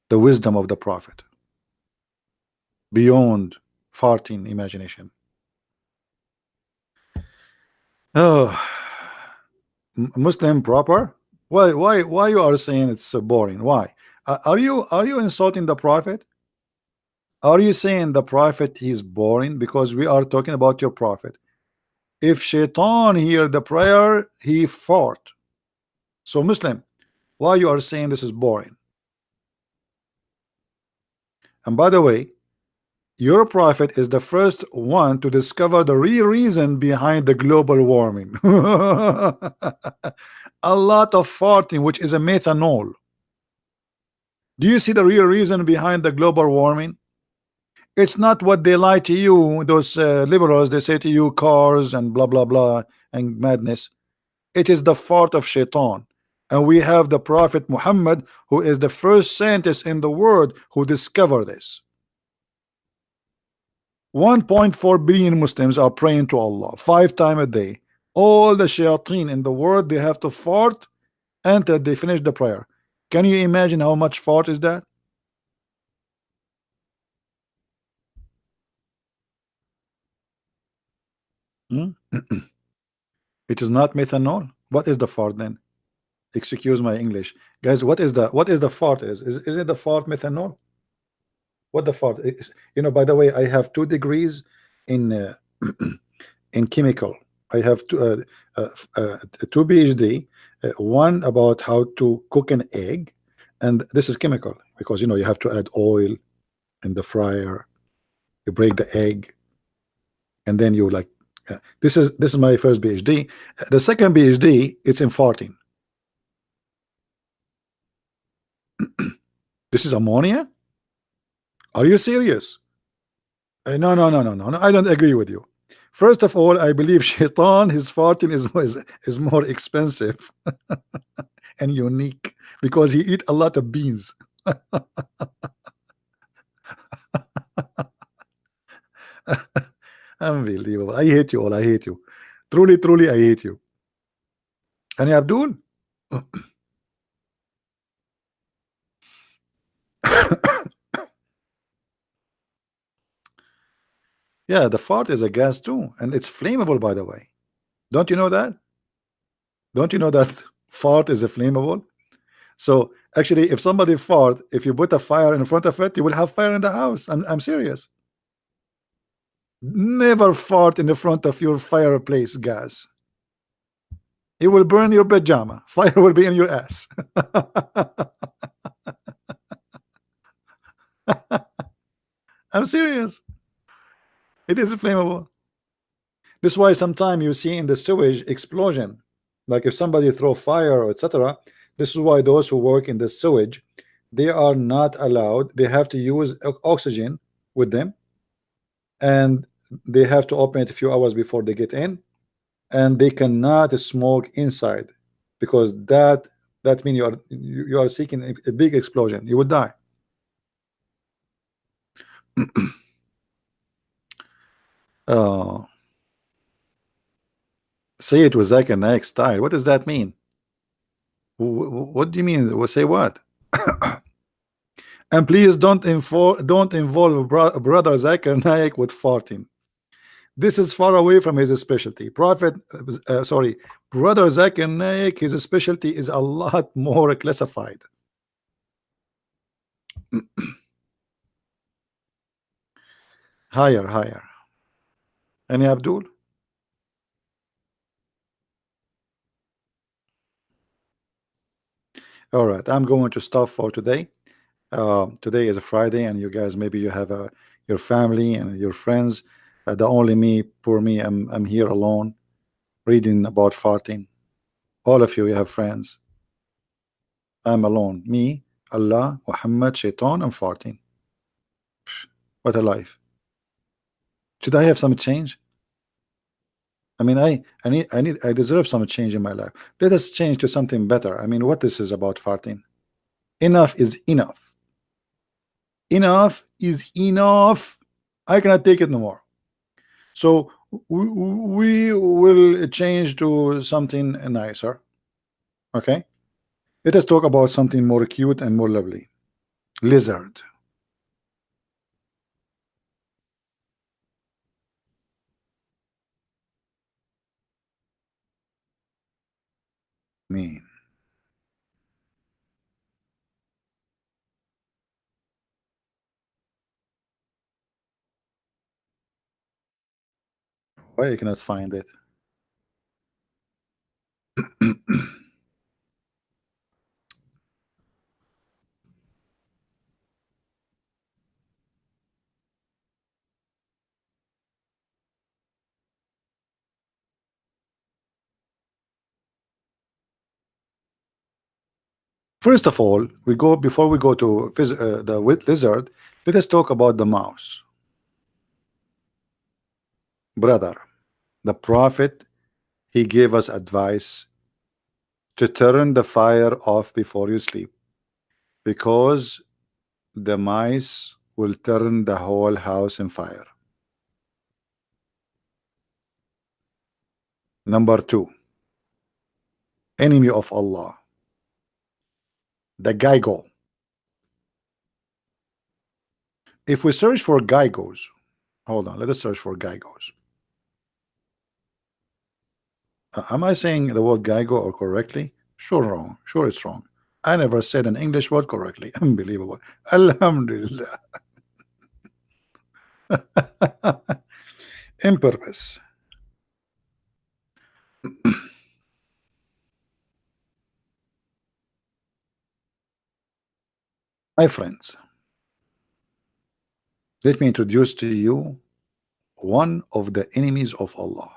The wisdom of the Prophet. Beyond farting imagination. Oh, Muslim proper? Why you are saying it's so boring? Why? Are you insulting the Prophet? Are you saying the Prophet is boring? Because we are talking about your Prophet. If shaitan hear the prayer, he fought. So Muslim, why you are saying this is boring? And by the way, your Prophet is the first one to discover the real reason behind the global warming. A lot of farting, which is a methanol. Do you see the real reason behind the global warming? It's not what they lie to you, those liberals. They say to you cars and blah blah blah and madness. It is the fault of shaitan. And we have the Prophet Muhammad, who is the first scientist in the world who discovered this. 1.4 billion Muslims are praying to Allah 5 times a day. All the shayateen in the world, they have to fart until they finish the prayer. Can you imagine how much fart is that? Hmm? It is not methanol. What is the fart then? Excuse my English, guys. What is the fart? Is it the fart methanol? What the fart is? By the way, I have 2 degrees in in chemical. I have 2 PhD. One about how to cook an egg, and this is chemical because you have to add oil in the fryer. You break the egg, and then you like. This is my first PhD. The second PhD, it's in farting. This is ammonia. Are you serious? No, no, no, no, no, no. I don't agree with you. First of all, I believe Shaitan, his farting is more expensive and unique because he eat a lot of beans. Unbelievable. I hate you all. I hate you. Truly, truly, I hate you. And Abdul, yeah, the fart is a gas too, and it's flammable, by the way. Don't you know that? Don't you know that fart is a flammable? So actually, if somebody fart, if you put a fire in front of it, you will have fire in the house. I'm serious. Never fart in the front of your fireplace gas. It will burn your pajama. Fire will be in your ass. I'm serious. It is flammable. This is why sometimes you see in the sewage explosion. Like if somebody throw fire or etc. This is why those who work in the sewage, they are not allowed. They have to use oxygen with them, and they have to open it a few hours before they get in, and they cannot smoke inside because that means you are seeking a big explosion. You would die. Oh, say it with Zach and Ike style. What does that mean? What do you mean? Well, say what? And please don't involve brother Zakir Naik with farting. This is far away from his specialty. Sorry, brother Zakir Naik, his specialty is a lot more classified. Higher, higher. Any Abdul? All right, I'm going to stop for today. Today is a Friday, and you guys maybe you have your family and your friends. The only me, poor me, I'm here alone reading about farting. All of you, you have friends. I'm alone. Me, Allah, Muhammad, Shaitan, and farting. What a life. Should I have some change? I mean, I deserve some change in my life. Let us change to something better. I mean, what this is about farting. Enough is enough. Enough is enough. I cannot take it no more. So we will change to something nicer. Okay. Let us talk about something more cute and more lovely. Lizard. Mean. Why you cannot find it? First of all, we go before we go to the lizard. Let us talk about the mouse, brother. The prophet, he gave us advice to turn the fire off before you sleep because the mice will turn the whole house in fire. Number two, enemy of Allah, the Geigo. If we search for Geigos, hold on, let us search for Geigos. Am I saying the word Geigo or correctly? Sure, wrong. Sure, it's wrong. I never said an English word correctly. Unbelievable. Alhamdulillah. In purpose. My friends, let me introduce to you one of the enemies of Allah.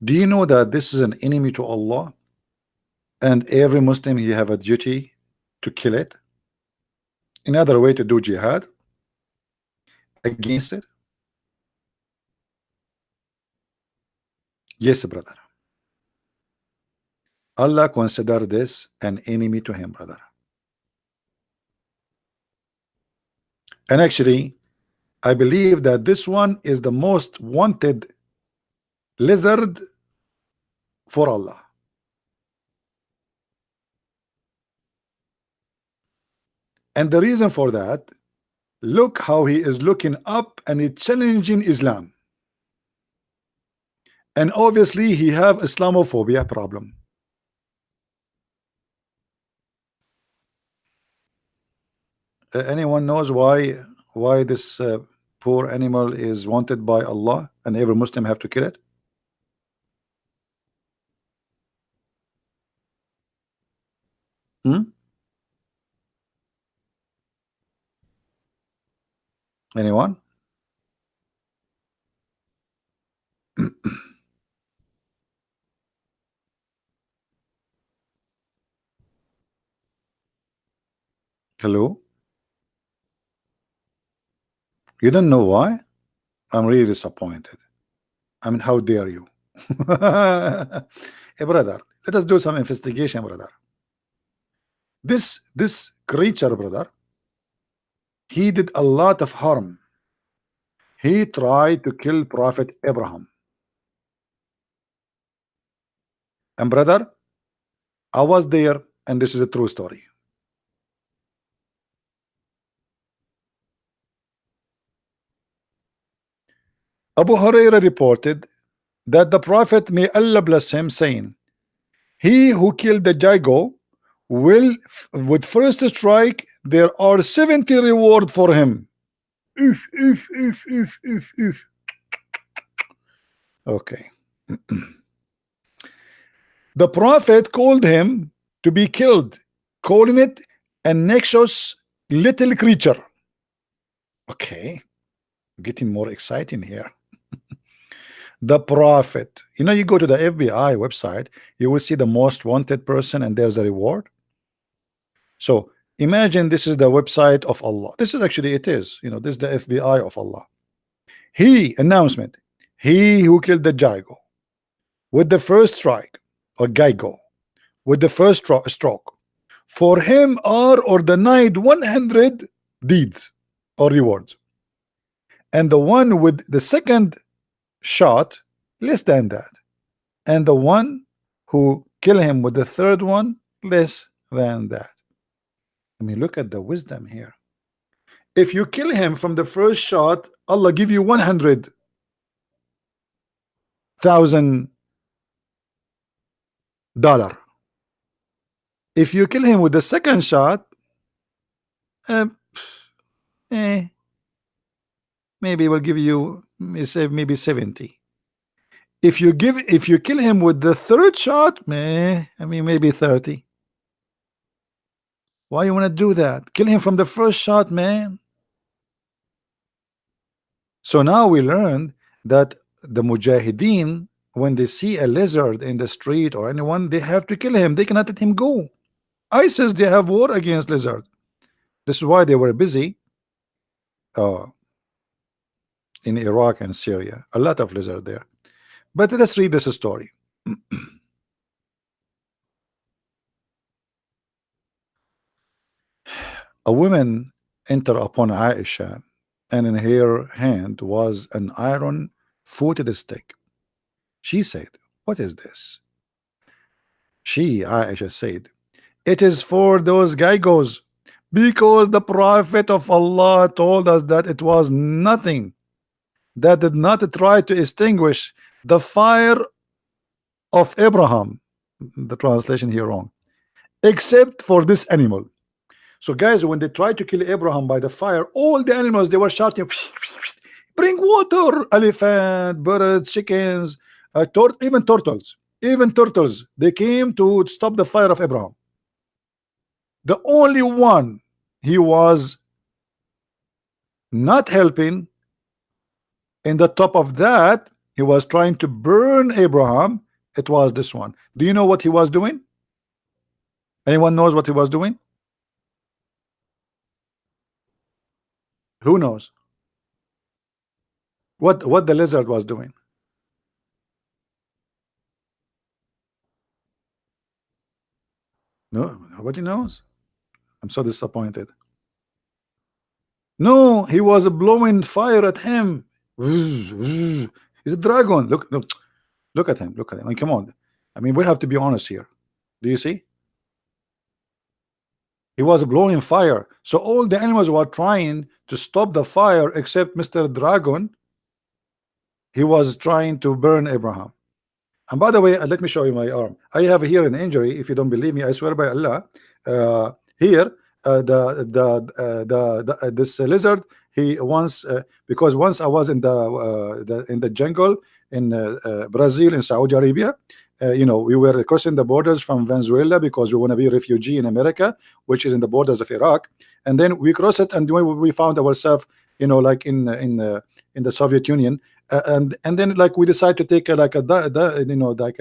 Do you know that this is an enemy to Allah, and every Muslim he have a duty to kill it? Another way to do jihad against it? Yes, brother. Allah consider this an enemy to him, brother. And actually, I believe that this one is the most wanted lizard for Allah. And the reason for that, look how he is looking up and he's challenging Islam. And obviously he have Islamophobia problem. Anyone knows why this poor animal is wanted by Allah and every Muslim have to kill it? Hmm? Anyone? Hello? You don't know why? I'm really disappointed. I mean, how dare you? Hey, brother, let us do some investigation, brother. This creature, brother, he did a lot of harm. He tried to kill Prophet Abraham. And brother, I was there, and this is a true story. Abu Hurairah reported that the Prophet, may Allah bless him, saying, he who killed the Jago will, with first strike, there are 70 reward for him. If. Okay. The Prophet called him to be killed, calling it a noxious little creature. Okay, getting more exciting here. The Prophet, you know, you go to the FBI website, you will see the most wanted person, and there's a reward. So imagine this is the website of Allah. This is actually, it is, you know, this is the FBI of Allah. He announcement, he who killed the Jago with the first strike, or Gaigo, with the first stroke, for him are ordained 100 deeds or rewards, and the one with the second shot less than that, and the one who kill him with the third one less than that. I mean, look at the wisdom here. If you kill him from the first shot, Allah give you $100,000. If you kill him with the second shot, maybe we'll give you, maybe 70. If you kill him with the third shot, I mean, maybe 30. Why you want to do that? Kill him from the first shot, man. So now we learned that the Mujahideen, when they see a lizard in the street or anyone, they have to kill him. They cannot let him go. ISIS, they have war against lizard. This is why they were busy in Iraq and Syria. A lot of lizard there. But let's read this story. A woman entered upon Aisha, and in her hand was an iron-footed stick. She said, "What is this?" Aisha said, "It is for those Gaigos, because the Prophet of Allah told us that it was nothing that did not try to extinguish the fire of Abraham." The translation here wrong. "Except for this animal, So guys, when they tried to kill Abraham by the fire, all the animals they were shouting, bring water, elephant, birds, chickens, even turtles. Even turtles, they came to stop the fire of Abraham. The only one he was not helping, in the top of that, he was trying to burn Abraham. It was this one. Do you know what he was doing? Anyone knows what he was doing? Who knows? What the lizard was doing? No, nobody knows. I'm so disappointed. No, he was blowing fire at him. He's a dragon. Look at him. Look at him. I mean, come on. I mean, we have to be honest here. Do you see? He was blowing fire. So all the animals were trying to stop the fire except Mr. Dragon. He was trying to burn Abraham. And by the way, let me show you my arm. I have here an injury. If you don't believe me, I swear by Allah. Here, this lizard. He once because once I was in the jungle in Brazil, in Saudi Arabia. You know, we were crossing the borders from Venezuela because we want to be a refugee in America, which is in the borders of Iraq. And then we cross it, and we found ourselves, you know, like in the Soviet Union. And then like we decided to take you know, like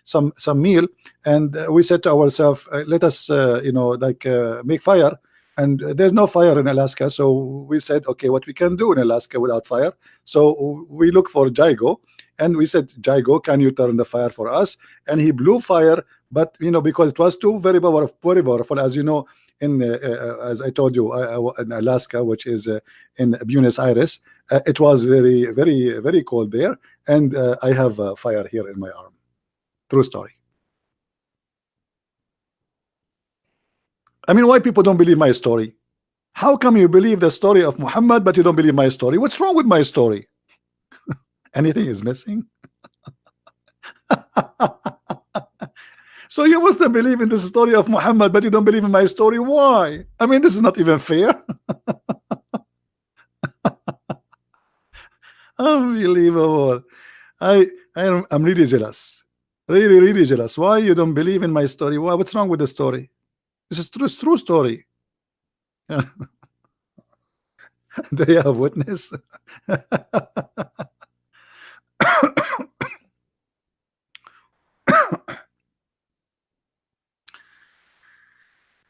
some meal, and we said to ourselves, let us you know, like make fire. And there's no fire in Alaska, so we said, okay, what we can do in Alaska without fire? So we look for Jaigo, and we said, Jaigo, can you turn the fire for us? And he blew fire, but you know, because it was too very powerful, as you know, in as I told you, in Alaska, which is in Buenos Aires, it was very cold there, and I have fire here in my arm. True story. I mean, why people don't believe my story? How come you believe the story of Muhammad but you don't believe my story? What's wrong with my story? Anything is missing? So you must believe in the story of Muhammad but you don't believe in my story. Why? I mean, this is not even fair. Unbelievable. I'm really jealous. Really jealous. Why you don't believe in my story? Why? What's wrong with the story? This is true story. Do you have witness?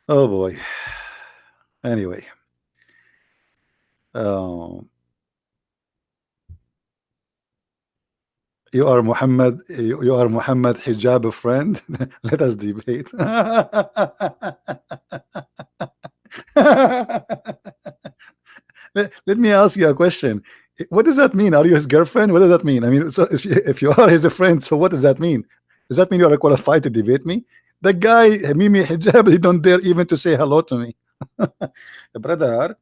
Oh boy. Anyway. You are Muhammad. You are Muhammad hijab friend. Let us debate. Let me ask you a question. What does that mean? Are you his girlfriend? What does that mean? I mean, so if you are his friend, so what does that mean? Does that mean you are qualified to debate me? The guy, Mimi hijab, he don't dare even to say hello to me. Brother,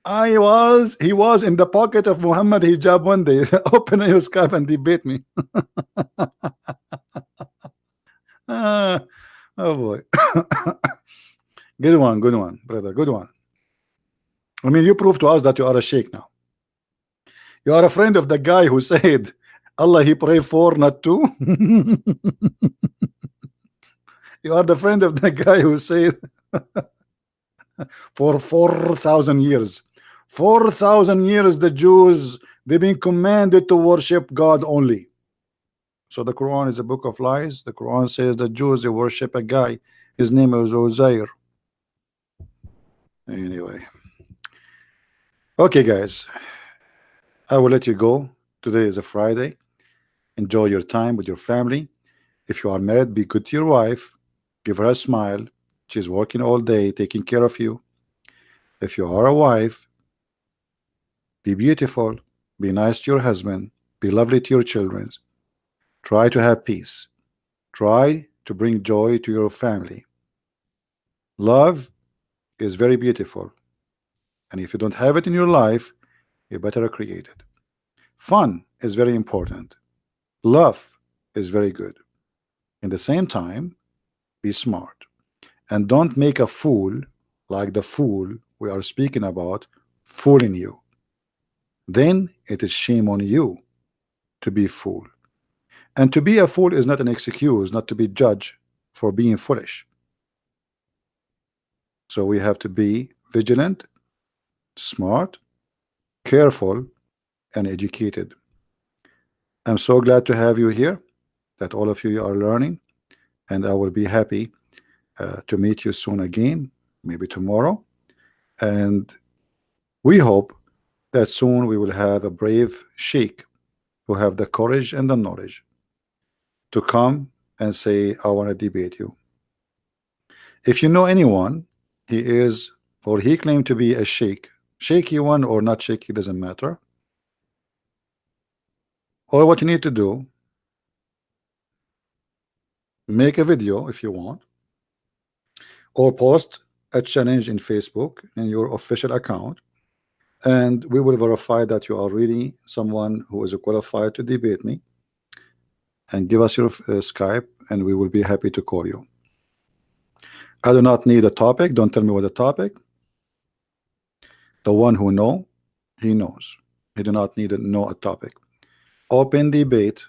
he was in the pocket of Muhammad hijab one day. Open your Skype and debate me. Oh boy. Good one, brother, good one. I mean, you prove to us that you are a sheikh now. You are a friend of the guy who said Allah he pray for, not two. You are the friend of the guy who said for 4,000 years. 4,000 years the Jews, they've been commanded to worship God only. So the Quran is a book of lies. The Quran says the Jews, they worship a guy, his name is Uzair. Anyway, okay guys, I will let you go. Today is a Friday. Enjoy your time with your family. If you are married, be good to your wife. Give her a smile. She's working all day taking care of you. If you are a wife, be beautiful, be nice to your husband, be lovely to your children. Try to have peace. Try to bring joy to your family. Love is very beautiful, and if you don't have it in your life, you better create it. Fun is very important. Love is very good. In the same time, be smart, and don't make a fool like the fool we are speaking about, fooling you, then it is shame on you to be fool. And to be a fool is not an excuse not to be judged for being foolish. So we have to be vigilant, smart, careful, and educated. I'm so glad to have you here, that all of you are learning, and I will be happy to meet you soon again, maybe tomorrow. And we hope that soon we will have a brave sheikh who have the courage and the knowledge to come and say, I want to debate you. If you know anyone, he is or he claimed to be a sheikh, shaky one or not shaky, doesn't matter. Or what you need to do, make a video if you want, or post a challenge in Facebook in your official account, and we will verify that you are really someone who is qualified to debate me, and give us your Skype, and we will be happy to call you. I do not need a topic. Don't tell me what the topic. The one who know, he knows. He do not need to know a topic. Open debate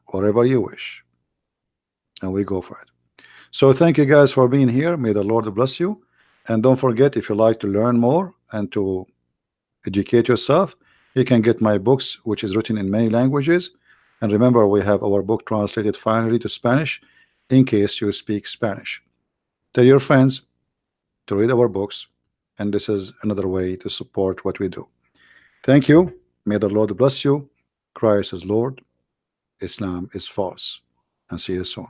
whatever you wish, and we go for it. So thank you guys for being here. May the Lord bless you. And don't forget, if you like to learn more and to educate yourself, you can get my books, which is written in many languages. And remember, we have our book translated finally to Spanish in case you speak Spanish. Tell your friends to read our books, and this is another way to support what we do. Thank you. May the Lord bless you. Christ is Lord. Islam is false. And see you soon.